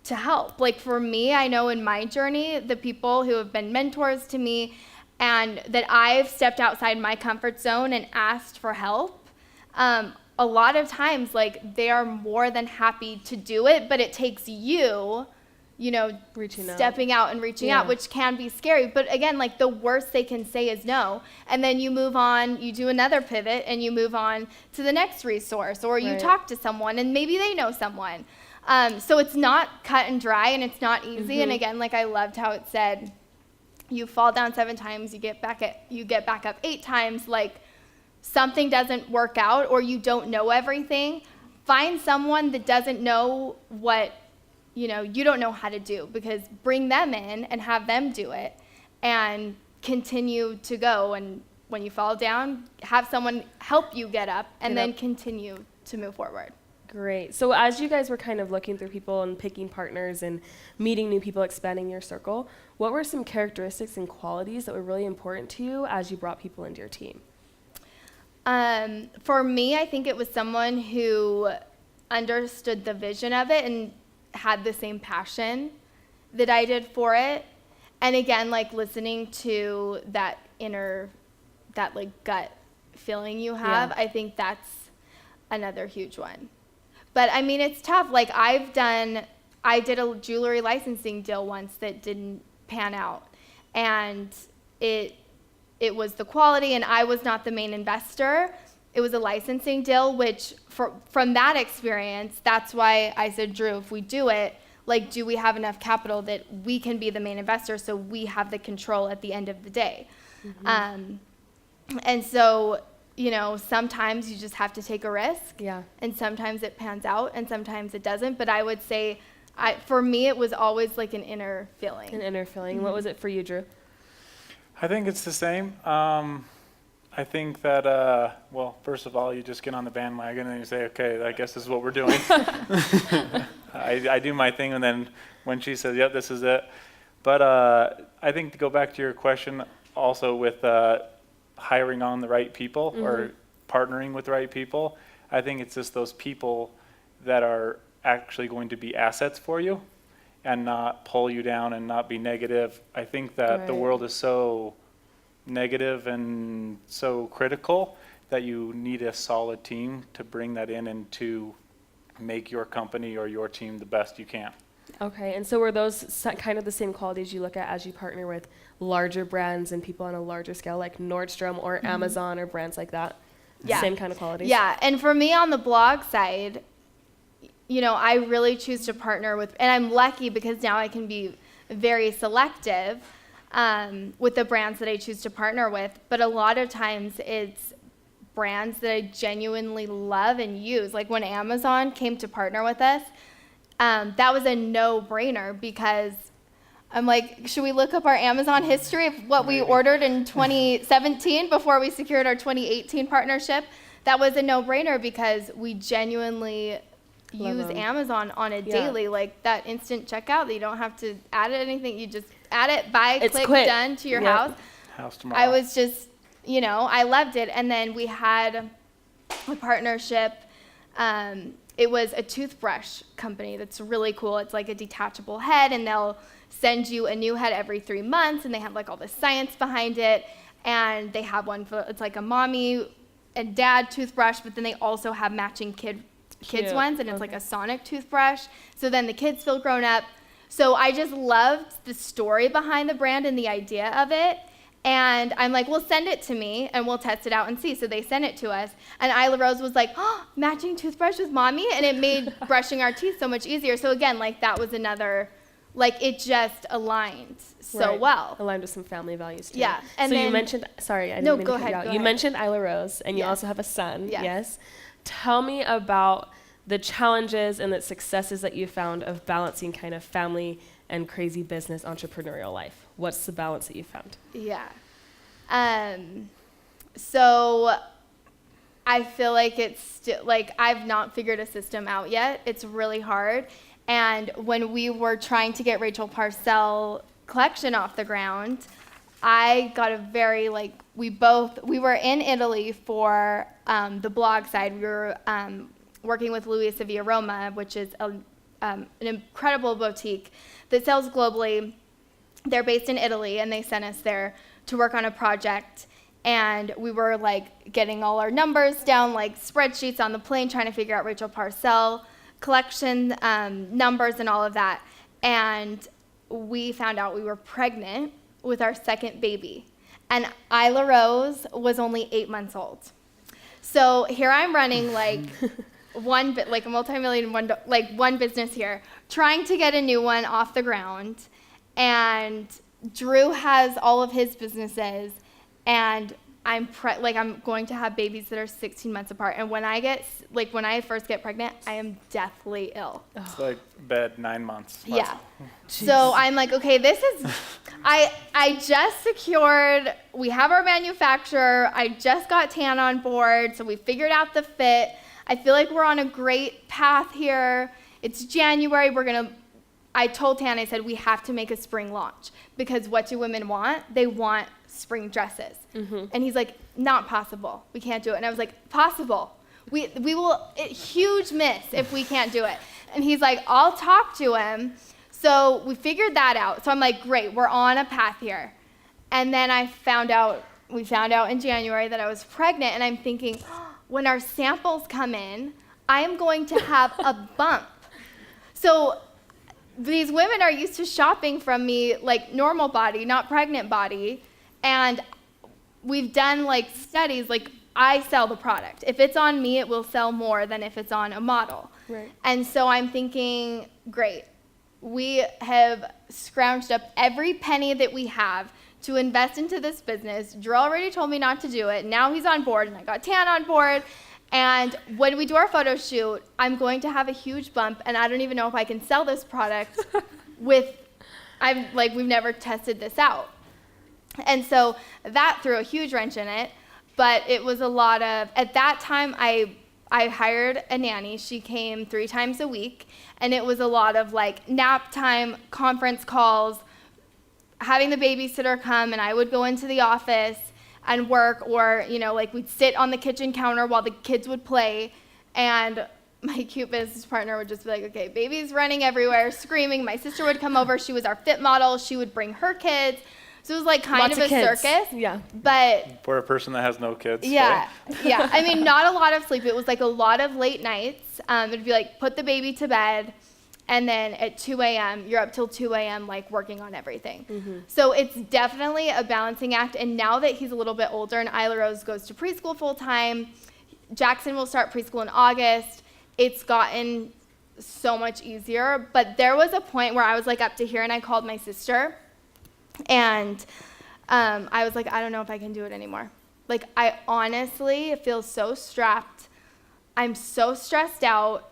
to help. Like, for me, I know in my journey, the people who have been mentors to me and that I've stepped outside my comfort zone and asked for help, a lot of times, like, they are more than happy to do it, but it takes you know, stepping out and reaching out, which can be scary. But again, like, the worst they can say is no. And then you move on, you do another pivot, and you move on to the next resource, or you talk to someone, and maybe they know someone. So it's not cut and dry, and it's not easy. And again, like, I loved how it said, you fall down 7 times, you get back up 8 times. Like, something doesn't work out, or you don't know everything, find someone that doesn't know what, you know, you don't know how to do, because bring them in and have them do it and continue to go. And when you fall down, have someone help you get up and then continue to move forward. Great. So as you guys were kind of looking through people and picking partners and meeting new people, expanding your circle, what were some characteristics and qualities that were really important to you as you brought people into your team? For me, I think it was someone who understood the vision of it and had the same passion that I did for it. And again, like, listening to that like gut feeling you have, I think that's another huge one. But I mean, it's tough. Like, I did a jewelry licensing deal once that didn't pan out. And it was the quality, and I was not the main investor. It was a licensing deal, which from that experience, that's why I said, Drew, if we do it, Like, do we have enough capital that we can be the main investor so we have the control at the end of the day? And so, you know, sometimes you just have to take a risk. Yeah. And sometimes it pans out and sometimes it doesn't. But I would say, for me, it was always like an inner feeling. An inner feeling. What was it for you, Drew? I think it's the same. I think that, well, first of all, you just get on the bandwagon and you say, okay, I guess this is what we're doing. I do my thing, and then when she says, yep, this is it. But I think to go back to your question also with hiring on the right people or partnering with the right people, I think it's just those people that are actually going to be assets for you and not pull you down and not be negative. I think that the Right. world is so negative and so critical that you need a solid team to bring that in and to make your company or your team the best you can. Okay, and so were those kind of the same qualities you look at as you partner with larger brands and people on a larger scale, like Nordstrom or Amazon or brands like that? Yeah. Same kind of qualities? Yeah, and for me on the blog side, you know, I really choose to partner with, and I'm lucky because now I can be very selective with the brands that I choose to partner with, but a lot of times it's brands that I genuinely love and use. Like when Amazon came to partner with us, that was a no-brainer because I'm like, should we look up our Amazon history of what we ordered in 2017 before we secured our 2018 partnership? That was a no-brainer because we genuinely Love use them. Amazon on a Yeah. daily, like that instant checkout that you don't have to add anything. You just add it, buy, It's click, quick. done to your Yep. house. House tomorrow. I was just, you know, I loved it. And then we had a partnership. It was a toothbrush company that's really cool. It's like a detachable head, and they'll send you a new head every 3 months, and they have like all the science behind it. And they have one for, it's like a mommy and dad toothbrush, but then they also have matching kids Cute. ones, and it's like a sonic toothbrush. So then the kids feel grown up. So I just loved the story behind the brand and the idea of it. And I'm like, well, send it to me and we'll test it out and see. So they sent it to us. And Isla Rose was like, oh, matching toothbrush with mommy. And it made brushing our teeth so much easier. So again, like that was another, like it just aligned so Right. well. Aligned with some family values too. Yeah, and so you then- mentioned, sorry, I didn't No, mean go to cut you ahead, out. go You ahead. mentioned Isla Rose, and you Yes. also have a son. Yes. Yes. Tell me about the challenges and the successes that you found of balancing kind of family and crazy business entrepreneurial life. What's the balance that you found? Yeah. So I feel like it's still, like I've not figured a system out yet. It's really hard. And when we were trying to get Rachel Parcell collection off the ground, I got a very, like, we were in Italy for the blog side. We were working with Luisa Via Roma, which is an incredible boutique that sells globally. They're based in Italy, and they sent us there to work on a project. And we were like getting all our numbers down, like spreadsheets on the plane, trying to figure out Rachel Parcell collection numbers and all of that. And we found out we were pregnant with our second baby. And Isla Rose was only 8 months old. So here I'm running like like a multi-million one business here, trying to get a new one off the ground. And Drew has all of his businesses, and I'm going to have babies that are 16 months apart. And when I first get pregnant, I am deathly ill. It's like bed 9 months. Yeah. So I'm like, okay, this is, I just secured, we have our manufacturer, I just got Tan on board, so we figured out the fit. I feel like we're on a great path here. It's January, I told Tan, I said, we have to make a spring launch, because what do women want? They want spring dresses. And he's like, not possible, we can't do it. And I was like, possible. We will, huge miss if we can't do it. And he's like, I'll talk to him. So we figured that out. So I'm like, great, we're on a path here. And then we found out in January that I was pregnant, and I'm thinking, when our samples come in, I am going to have a bump. So these women are used to shopping from me like normal body, not pregnant body. And we've done like studies, like I sell the product. If it's on me, it will sell more than if it's on a model. Right. And so I'm thinking, great, we have scrounged up every penny that we have to invest into this business. Drew already told me not to do it. Now he's on board, and I got Tan on board. And when we do our photo shoot, I'm going to have a huge bump, and I don't even know if I can sell this product we've never tested this out. And so that threw a huge wrench in it, but it was a lot of, at that time, I hired a nanny. She came 3 times a week, and it was a lot of like nap time, conference calls, having the babysitter come, and I would go into the office and work, or, we'd sit on the kitchen counter while the kids would play, and my cute business partner would just be like, okay, baby's running everywhere, screaming. My sister would come over. She was our fit model. She would bring her kids. So it was like kind Lots of a kids. circus. Yeah. But For a person that has no kids. yeah, right? yeah. I mean, not a lot of sleep. It was like a lot of late nights. It'd be like, put the baby to bed, and then at 2 a.m., you're up till 2 a.m., like working on everything. Mm-hmm. So it's definitely a balancing act. And now that he's a little bit older and Isla Rose goes to preschool full time, Jackson will start preschool in August. It's gotten so much easier. But there was a point where I was like up to here, and I called my sister, and I was like, I don't know if I can do it anymore. Like, I honestly feel so strapped. I'm so stressed out.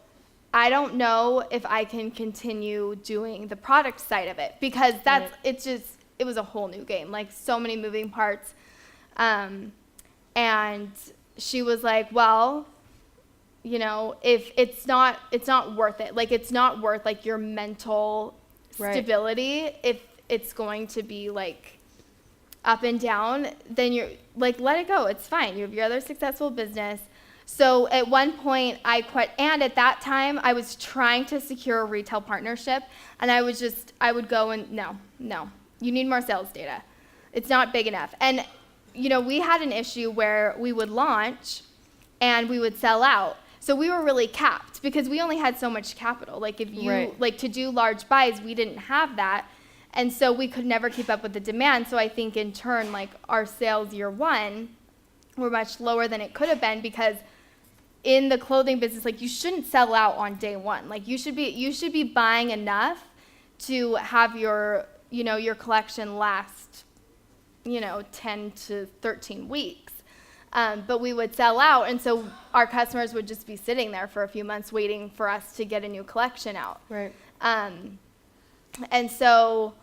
I don't know if I can continue doing the product side of it, because it was a whole new game, like so many moving parts. And she was like, well, if it's not worth it. Like, it's not worth like your mental stability. If it's going to be like up and down, then you're like, let it go. It's fine. You have your other successful business. So at one point I quit, and at that time I was trying to secure a retail partnership, and I would go and no, you need more sales data. It's not big enough. And we had an issue where we would launch and we would sell out. So we were really capped because we only had so much capital. Like, if you like to do large buys, we didn't have that. And so we could never keep up with the demand. So I think in turn, like, our sales year one were much lower than it could have been, because in the clothing business, like, you shouldn't sell out on day one. Like, you should be buying enough to have your collection last, 10 to 13 weeks. But we would sell out, and so our customers would just be sitting there for a few months waiting for us to get a new collection out. Right. And so,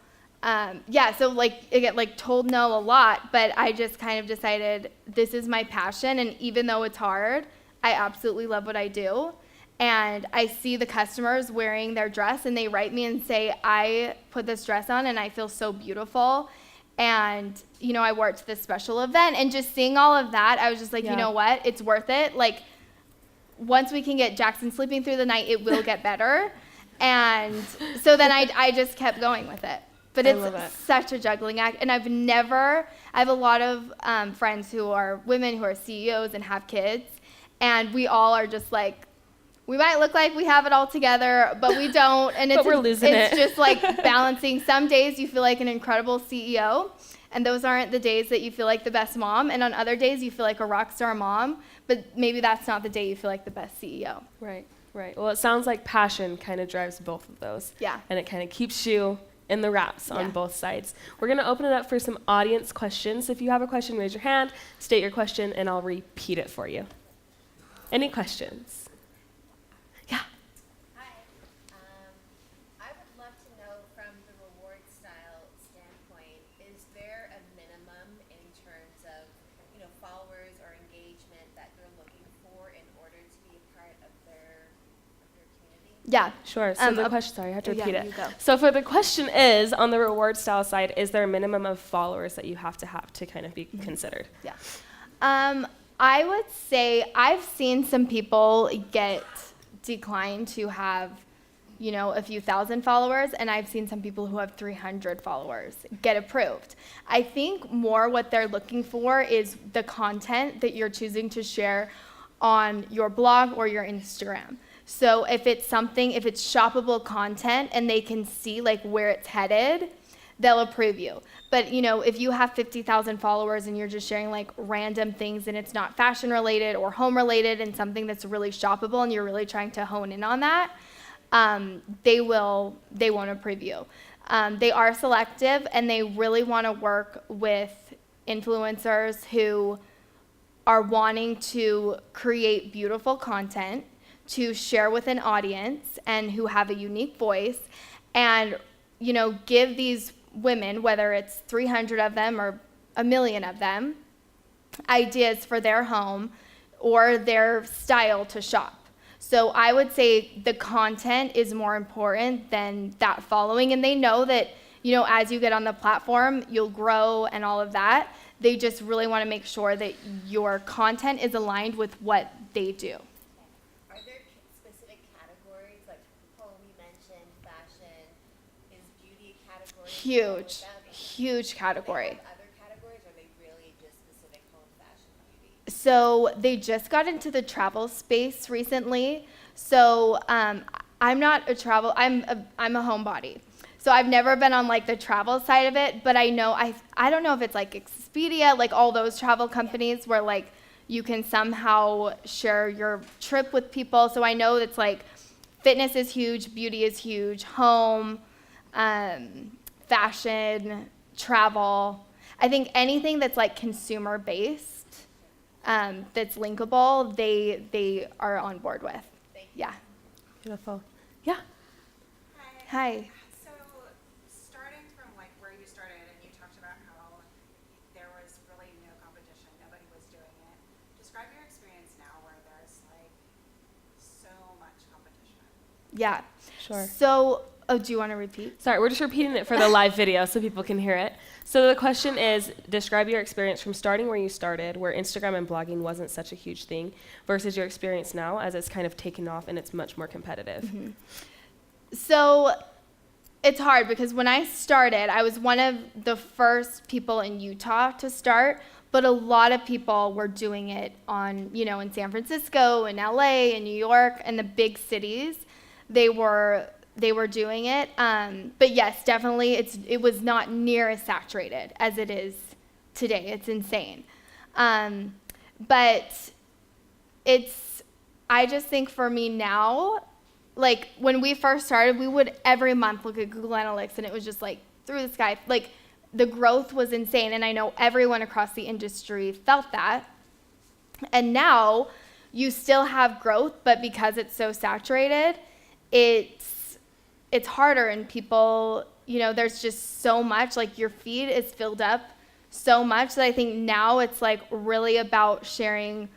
so like, again, like, told no a lot, but I just kind of decided this is my passion, and even though it's hard, I absolutely love what I do. And I see the customers wearing their dress, and they write me and say, I put this dress on and I feel so beautiful. And, I wore it to this special event, and just seeing all of that, I was just like, you know what? It's worth it. Like, once we can get Jackson sleeping through the night, it will get better. And so then I just kept going with it. But it's such a juggling act. And I have a lot of friends who are women who are CEOs and have kids. And we all are just like, we might look like we have it all together, but we don't. And but we're losing it. It's just like balancing. Some days you feel like an incredible CEO, and those aren't the days that you feel like the best mom. And on other days you feel like a rock star mom, but maybe that's not the day you feel like the best CEO. Right. Well, it sounds like passion kind of drives both of those. Yeah. And it kind of keeps you in the wraps on both sides. We're going to open it up for some audience questions. If you have a question, raise your hand, state your question, and I'll repeat it for you. Any questions? Yeah. Hi. I would love to know, from the reward style standpoint, is there a minimum in terms of, followers or engagement that you're looking for in order to be a part of their community? Yeah. Sure. So the question, sorry, I have to repeat it. You go. So for the question is, on the reward style side, is there a minimum of followers that you have to kind of be considered? Yeah. I would say I've seen some people get declined to have, a few thousand followers, and I've seen some people who have 300 followers get approved. I think more what they're looking for is the content that you're choosing to share on your blog or your Instagram. So if it's shoppable content and they can see like where it's headed, they'll approve you. But, if you have 50,000 followers and you're just sharing like random things and it's not fashion related or home related and something that's really shoppable and you're really trying to hone in on that, they won't approve you. They are selective, and they really want to work with influencers who are wanting to create beautiful content to share with an audience and who have a unique voice, and give these women, whether it's 300 of them or 1 million of them, ideas for their home or their style to shop. So I would say the content is more important than that following, and they know that as you get on the platform, you'll grow and all of that. They just really want to make sure that your content is aligned with what they do. Are there specific categories, like home you mentioned, fashion, is beauty a category? Huge category. Do they have other categories, or are they really just specific home, fashion, beauty? So they just got into the travel space recently. So I'm not a travel, I'm a homebody. So I've never been on like the travel side of it, but I know, I don't know if it's like Expedia, like all those travel companies where like you can somehow share your trip with people. So I know it's like fitness is huge, beauty is huge, home, fashion, travel. I think anything that's like consumer based, that's linkable, they are on board with. Yeah. Beautiful. Yeah. Hi. So, starting from like where you started, and you talked about how there was really no competition, nobody was doing it. Describe your experience now where there's like so much competition. Yeah. Sure. So, do you want to repeat? Sorry, we're just repeating it for the live video so people can hear it. So the question is, describe your experience from starting where you started, where Instagram and blogging wasn't such a huge thing, versus your experience now as it's kind of taken off and it's much more competitive. Mm-hmm. So it's hard because when I started, I was one of the first people in Utah to start, but a lot of people were doing it on, in San Francisco, in LA, in New York, and the big cities. They were doing it. But yes, definitely it was not near as saturated as it is today. It's insane. But I just think for me now, like when we first started, we would every month look at Google Analytics and it was just like through the sky. Like the growth was insane. And I know everyone across the industry felt that. And now you still have growth, but because it's so saturated, it's harder, and people, there's just so much, like your feed is filled up so much that I think now it's like really about sharing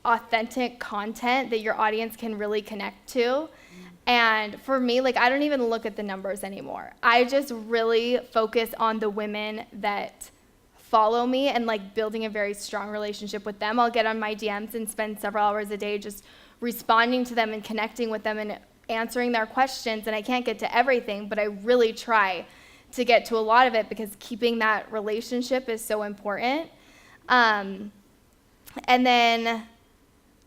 authentic content that your audience can really connect to. And for me, like I don't even look at the numbers anymore. I just really focus on the women that follow me and like building a very strong relationship with them. I'll get on my DMs and spend several hours a day just responding to them and connecting with them and answering their questions, and I can't get to everything, but I really try to get to a lot of it because keeping that relationship is so important. And then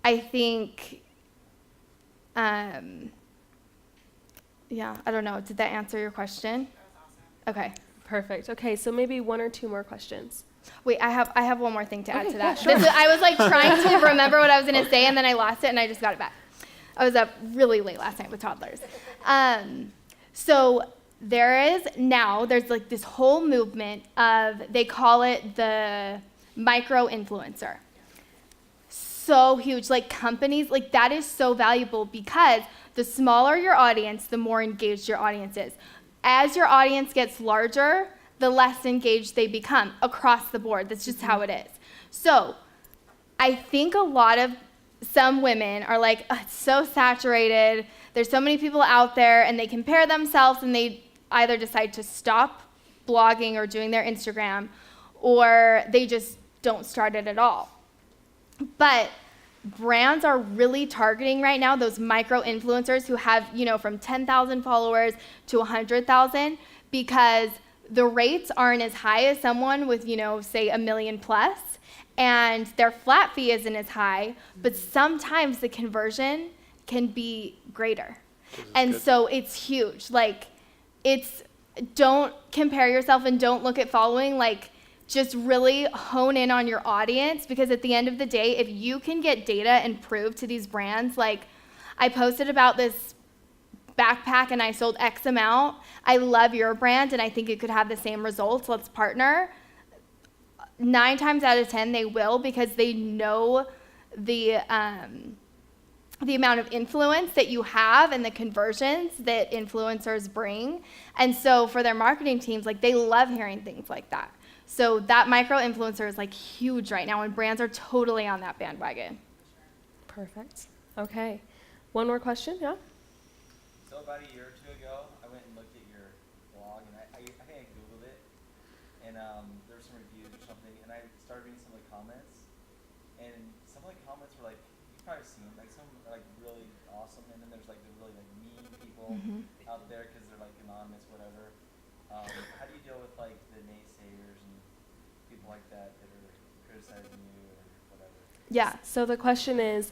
I think, I don't know, did that answer your question? That was awesome. Okay. Perfect. Okay, so maybe 1 or 2 more questions. Wait, I have one more thing to add to that. Sure. I was like trying to remember what I was gonna say, and then I lost it, and I just got it back. I was up really late last night with toddlers. So there's like this whole movement of, they call it the micro-influencer. So huge, like companies, like that is so valuable because the smaller your audience, the more engaged your audience is. As your audience gets larger, the less engaged they become across the board. That's just how it is. So I think some women are like, oh, it's so saturated. There's so many people out there, and they compare themselves, and they either decide to stop blogging or doing their Instagram, or they just don't start it at all. But brands are really targeting right now those micro influencers who have, from 10,000 followers to 100,000, because the rates aren't as high as someone with, say 1 million plus. And their flat fee isn't as high, but sometimes the conversion can be greater. And so it's huge. Like, don't compare yourself and don't look at following. Like, just really hone in on your audience, because at the end of the day, if you can get data and prove to these brands, like I posted about this backpack and I sold X amount. I love your brand and I think it could have the same results. Let's partner. 9 times out of 10, they will, because they know the amount of influence that you have and the conversions that influencers bring. And so for their marketing teams, like, they love hearing things like that. So that micro influencer is like huge right now, and brands are totally on that bandwagon. Perfect. Okay. One more question, yeah? So about a year or two ago, I went and looked at your blog, and I think I Googled it, and there were some reviews or something, and I started reading some of the comments, and some of the comments were like, you've probably seen, like, some are like really awesome, and then there's like the really like mean people out there because they're like anonymous, whatever. How do you deal with like the naysayers and people like that that are criticizing you or whatever? Yeah, so the question is,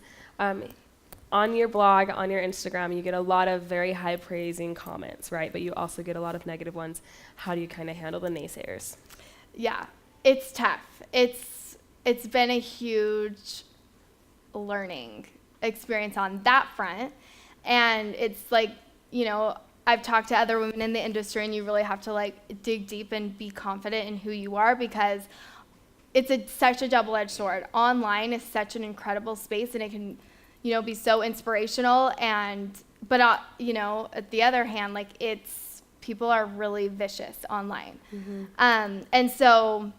on your blog, on your Instagram, you get a lot of very high praising comments, right? But you also get a lot of negative ones. How do you kind of handle the naysayers? Yeah, it's tough. It's been a huge learning experience on that front. And it's like, you know, I've talked to other women in the industry, and you really have to like dig deep and be confident in who you are, because it's such a double-edged sword. Online is such an incredible space, and it can, you know, be so inspirational. But you know, at the other hand, like, people are really vicious online. And so,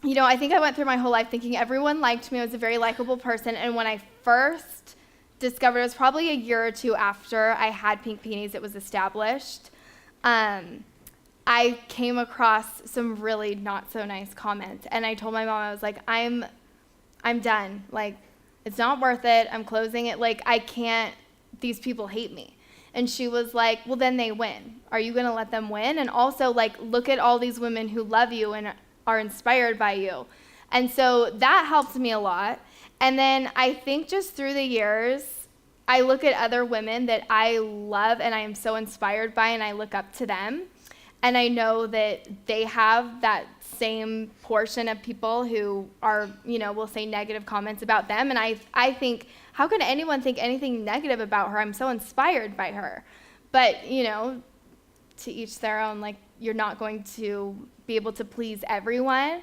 you know, I think I went through my whole life thinking everyone liked me. I was a very likable person. And when I first discovered, it was probably a year or two after I had Pink Peonies, it was established, I came across some really not so nice comments. And I told my mom, I was like, I'm done. Like, it's not worth it. I'm closing it. Like, I can't, these people hate me. And she was like, well, then they win. Are you going to let them win? And also, like, look at all these women who love you and are inspired by you. And so that helped me a lot. And then I think just through the years, I look at other women that I love and I am so inspired by, and I look up to them. And I know that they have that same portion of people who are, you know, will say negative comments about them. And I think, how can anyone think anything negative about her? I'm so inspired by her. But, you know, to each their own. Like, you're not going to be able to please everyone.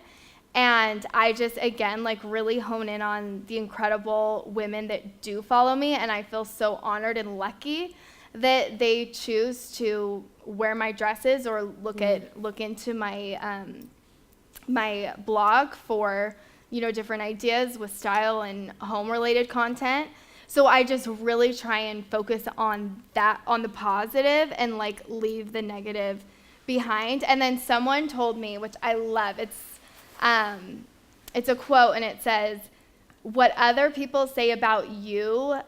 And I just, again, like, really hone in on the incredible women that do follow me. And I feel so honored and lucky that they choose to wear my dresses or look into my my blog for, you know, different ideas with style and home related content. So I just really try and focus on that, on the positive, and like leave the negative behind. And then someone told me, which I love, it's a quote, and it says, what other people say about you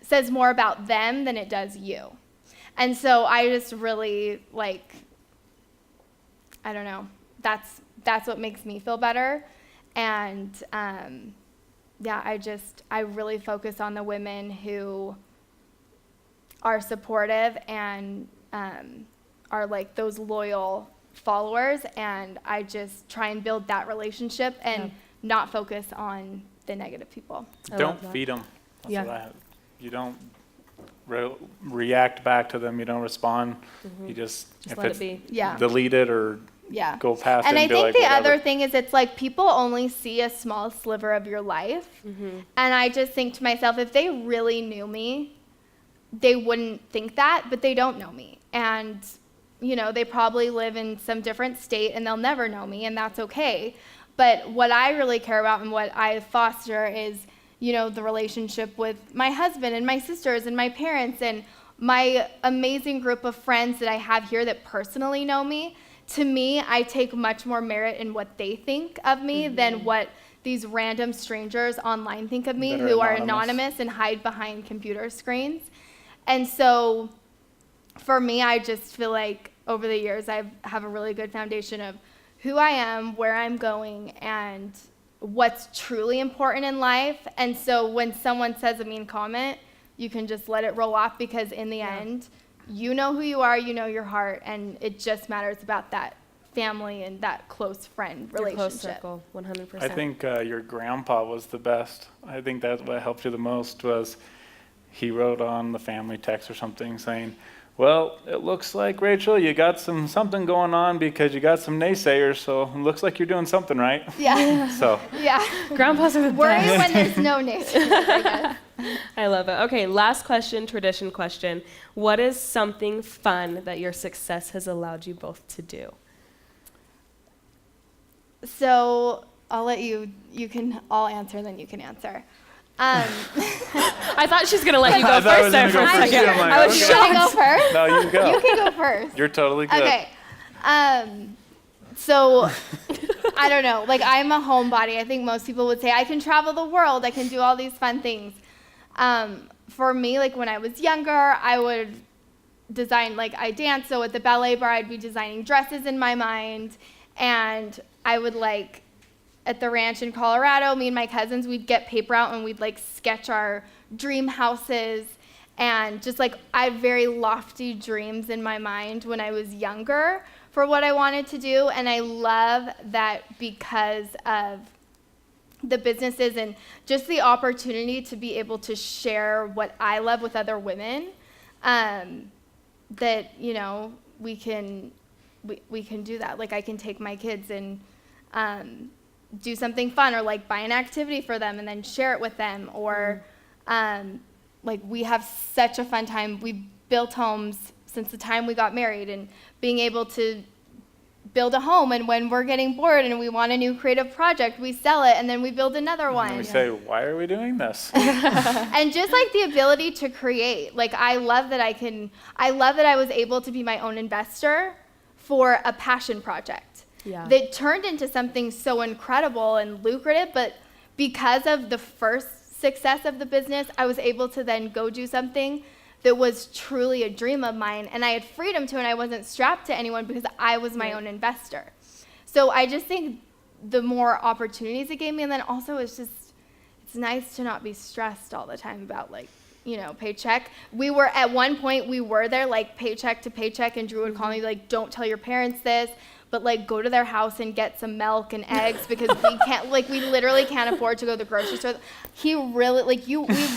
says more about them than it does you. And so I just really, like, I don't know, that's what makes me feel better. And yeah, I really focus on the women who are supportive and are like those loyal followers, and I just try and build that relationship and not focus on the negative people. Don't feed them. You don't react back to them. You don't respond. You just if let it's it be. Yeah. delete it or go past And it I and be think like, the whatever. other thing is, it's like people only see a small sliver of your life. And I just think to myself, if they really knew me, they wouldn't think that, but they don't know me. And, you know, they probably live in some different state and they'll never know me, and that's okay. But what I really care about and what I foster is, you know, the relationship with my husband and my sisters and my parents and my amazing group of friends that I have here that personally know me. To me, I take much more merit in what they think of me than what these random strangers online think of me, That who are anonymous. anonymous and hide behind computer screens. And so for me, I just feel like over the years, I have a really good foundation of who I am, where I'm going, and what's truly important in life. And so when someone says a mean comment, you can just let it roll off, because in the end, you know who you are, you know your heart, and it just matters about that family and that close friend Your relationship. close circle, 100%. I think your grandpa was the best. I think that's what helped you the most was he wrote on the family text or something saying, well, it looks like, Rachel, you got something going on because you got some naysayers, so it looks like you're doing something right. Yeah. So, Yeah. Grandpas are the Worry best. when there's no naysayers, I guess. I love it. Okay, last question, tradition question. What is something fun that your success has allowed you both to do? So I'll let you can all answer, then you can answer. I thought she was going to let you go I thought I was first there gonna for go a first, second. too. I'm like, I was You want to go shocked. first? no, you go. You can go first. You're totally good. Okay. So I don't know. Like, I'm a homebody. I think most people would say I can travel the world. I can do all these fun things. For me, like when I was younger, I would design, like I dance. So at the ballet bar, I'd be designing dresses in my mind. And I would like, at the ranch in Colorado, me and my cousins, we'd get paper out and we'd like sketch our dream houses. And just like, I had very lofty dreams in my mind when I was younger for what I wanted to do. And I love that because of the businesses and just the opportunity to be able to share what I love with other women, that, you know, we can do that. Like I can take my kids and do something fun, or like buy an activity for them and then share it with them, or like we have such a fun time. We built homes since the time we got married, and being able to build a home, and when we're getting bored and we want a new creative project, we sell it and then we build another one. And we say, why are we doing this? And just like the ability to create, like I love that I was able to be my own investor for a passion project. Yeah. That turned into something so incredible and lucrative, but because of the first success of the business, I was able to then go do something that was truly a dream of mine, and I had freedom to, and I wasn't strapped to anyone because I was my own investor. So I just think the more opportunities it gave me, and then also it's nice to not be stressed all the time about, like, you know, paycheck. At one point we were there like paycheck to paycheck, and Drew would call me like, don't tell your parents this, but like go to their house and get some milk and eggs because we literally can't afford to go to the grocery store. He really, we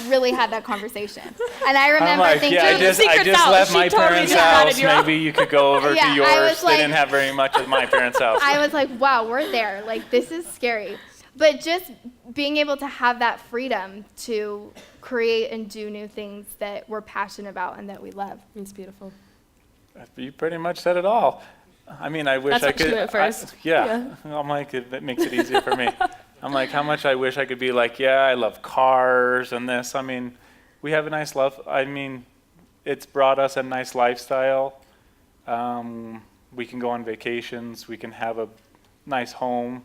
really had that conversation. And I remember I'm like, thinking, I just left my parents' house. Maybe you could go over Yeah, to I yours. was They like- didn't have very much at my parents' house. I was like, wow, we're there. Like, this is scary. But just being able to have that freedom to create and do new things that we're passionate about and that we love. It's beautiful. You pretty much said it all. I mean, I wish That's I what could. you went first. Yeah. I'm like, that makes it easier for me. I'm like, how much I wish I could be like, yeah, I love cars and this. I mean, we have a nice love. I mean, it's brought us a nice lifestyle. We can go on vacations. We can have a nice home.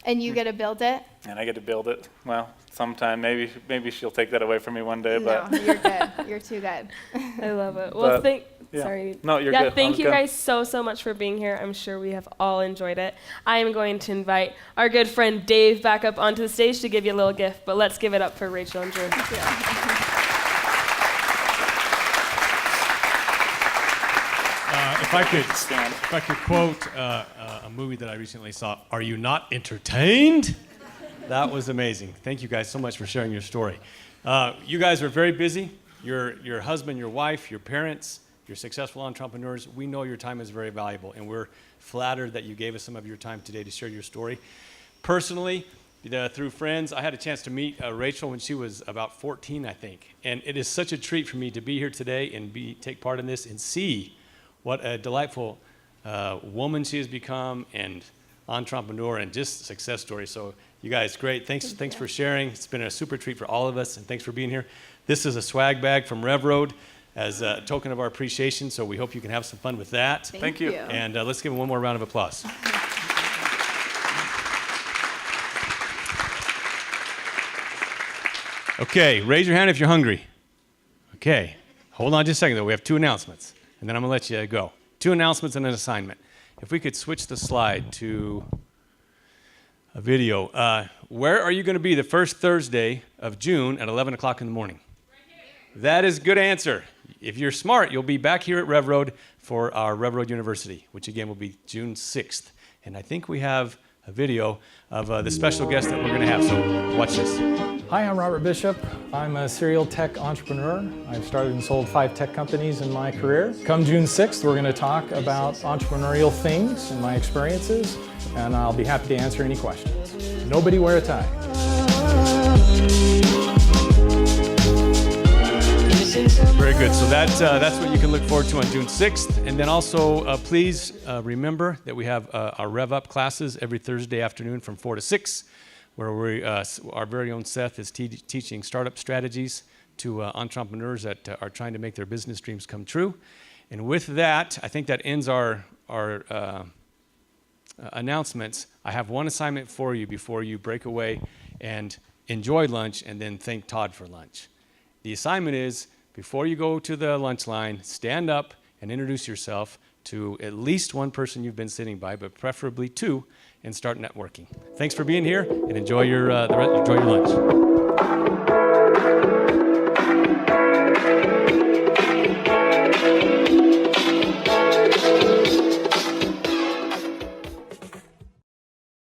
And you get to build it? And I get to build it. Well, sometime. Maybe she'll take that away from me one day. But No, you're good. You're too good. I love it. Well, But, yeah. sorry. No, you're yeah, good. thank I'm you good. guys so much for being here. I'm sure we have all enjoyed it. I am going to invite our good friend Dave back up onto the stage to give you a little gift, but let's give it up for Rachel and Drew. If I could quote a movie that I recently saw, "Are you not entertained?" That was amazing. Thank you guys so much for sharing your story. You guys are very busy. Your husband, your wife, your parents, you're successful entrepreneurs. We know your time is very valuable, and we're flattered that you gave us some of your time today to share your story. Personally, through friends, I had a chance to meet Rachel when she was about 14, I think. And it is such a treat for me to be here today and take part in this and see what a delightful woman she has become, and entrepreneur, and just success story. So you guys, great. Thanks for sharing. It's been a super treat for all of us, and thanks for being here. This is a swag bag from RevRoad as a token of our appreciation, so we hope you can have some fun with that. Thank you. And let's give them one more round of applause. Okay, raise your hand if you're hungry. Okay, hold on just a second, though. We have two announcements, and then I'm going to let you go. Two announcements and an assignment. If we could switch the slide to a video. Where are you going to be the first Thursday of June at 11 o'clock in the morning? Right here. That is a good answer. If you're smart, you'll be back here at RevRoad for our RevUniversity, which again will be June 6th. And I think we have video of the special guest that we're going to have. So watch this. Hi, I'm Robert Bishop. I'm a serial tech entrepreneur. I've started and sold 5 tech companies in my career. Come June 6th, we're going to talk about entrepreneurial things and my experiences, and I'll be happy to answer any questions. Nobody wear a tie. Very good. So that's what you can look forward to on June 6th. And then also, please remember that we have our Rev Up classes every Thursday afternoon from 4 to 6, where our very own Seth is teaching startup strategies to entrepreneurs that are trying to make their business dreams come true. And with that, I think that ends our announcements. I have one assignment for you before you break away and enjoy lunch and then thank Todd for lunch. The assignment is, before you go to the lunch line, stand up and introduce yourself to at least one person you've been sitting by, but preferably 2, and start networking. Thanks for being here, and enjoy your lunch.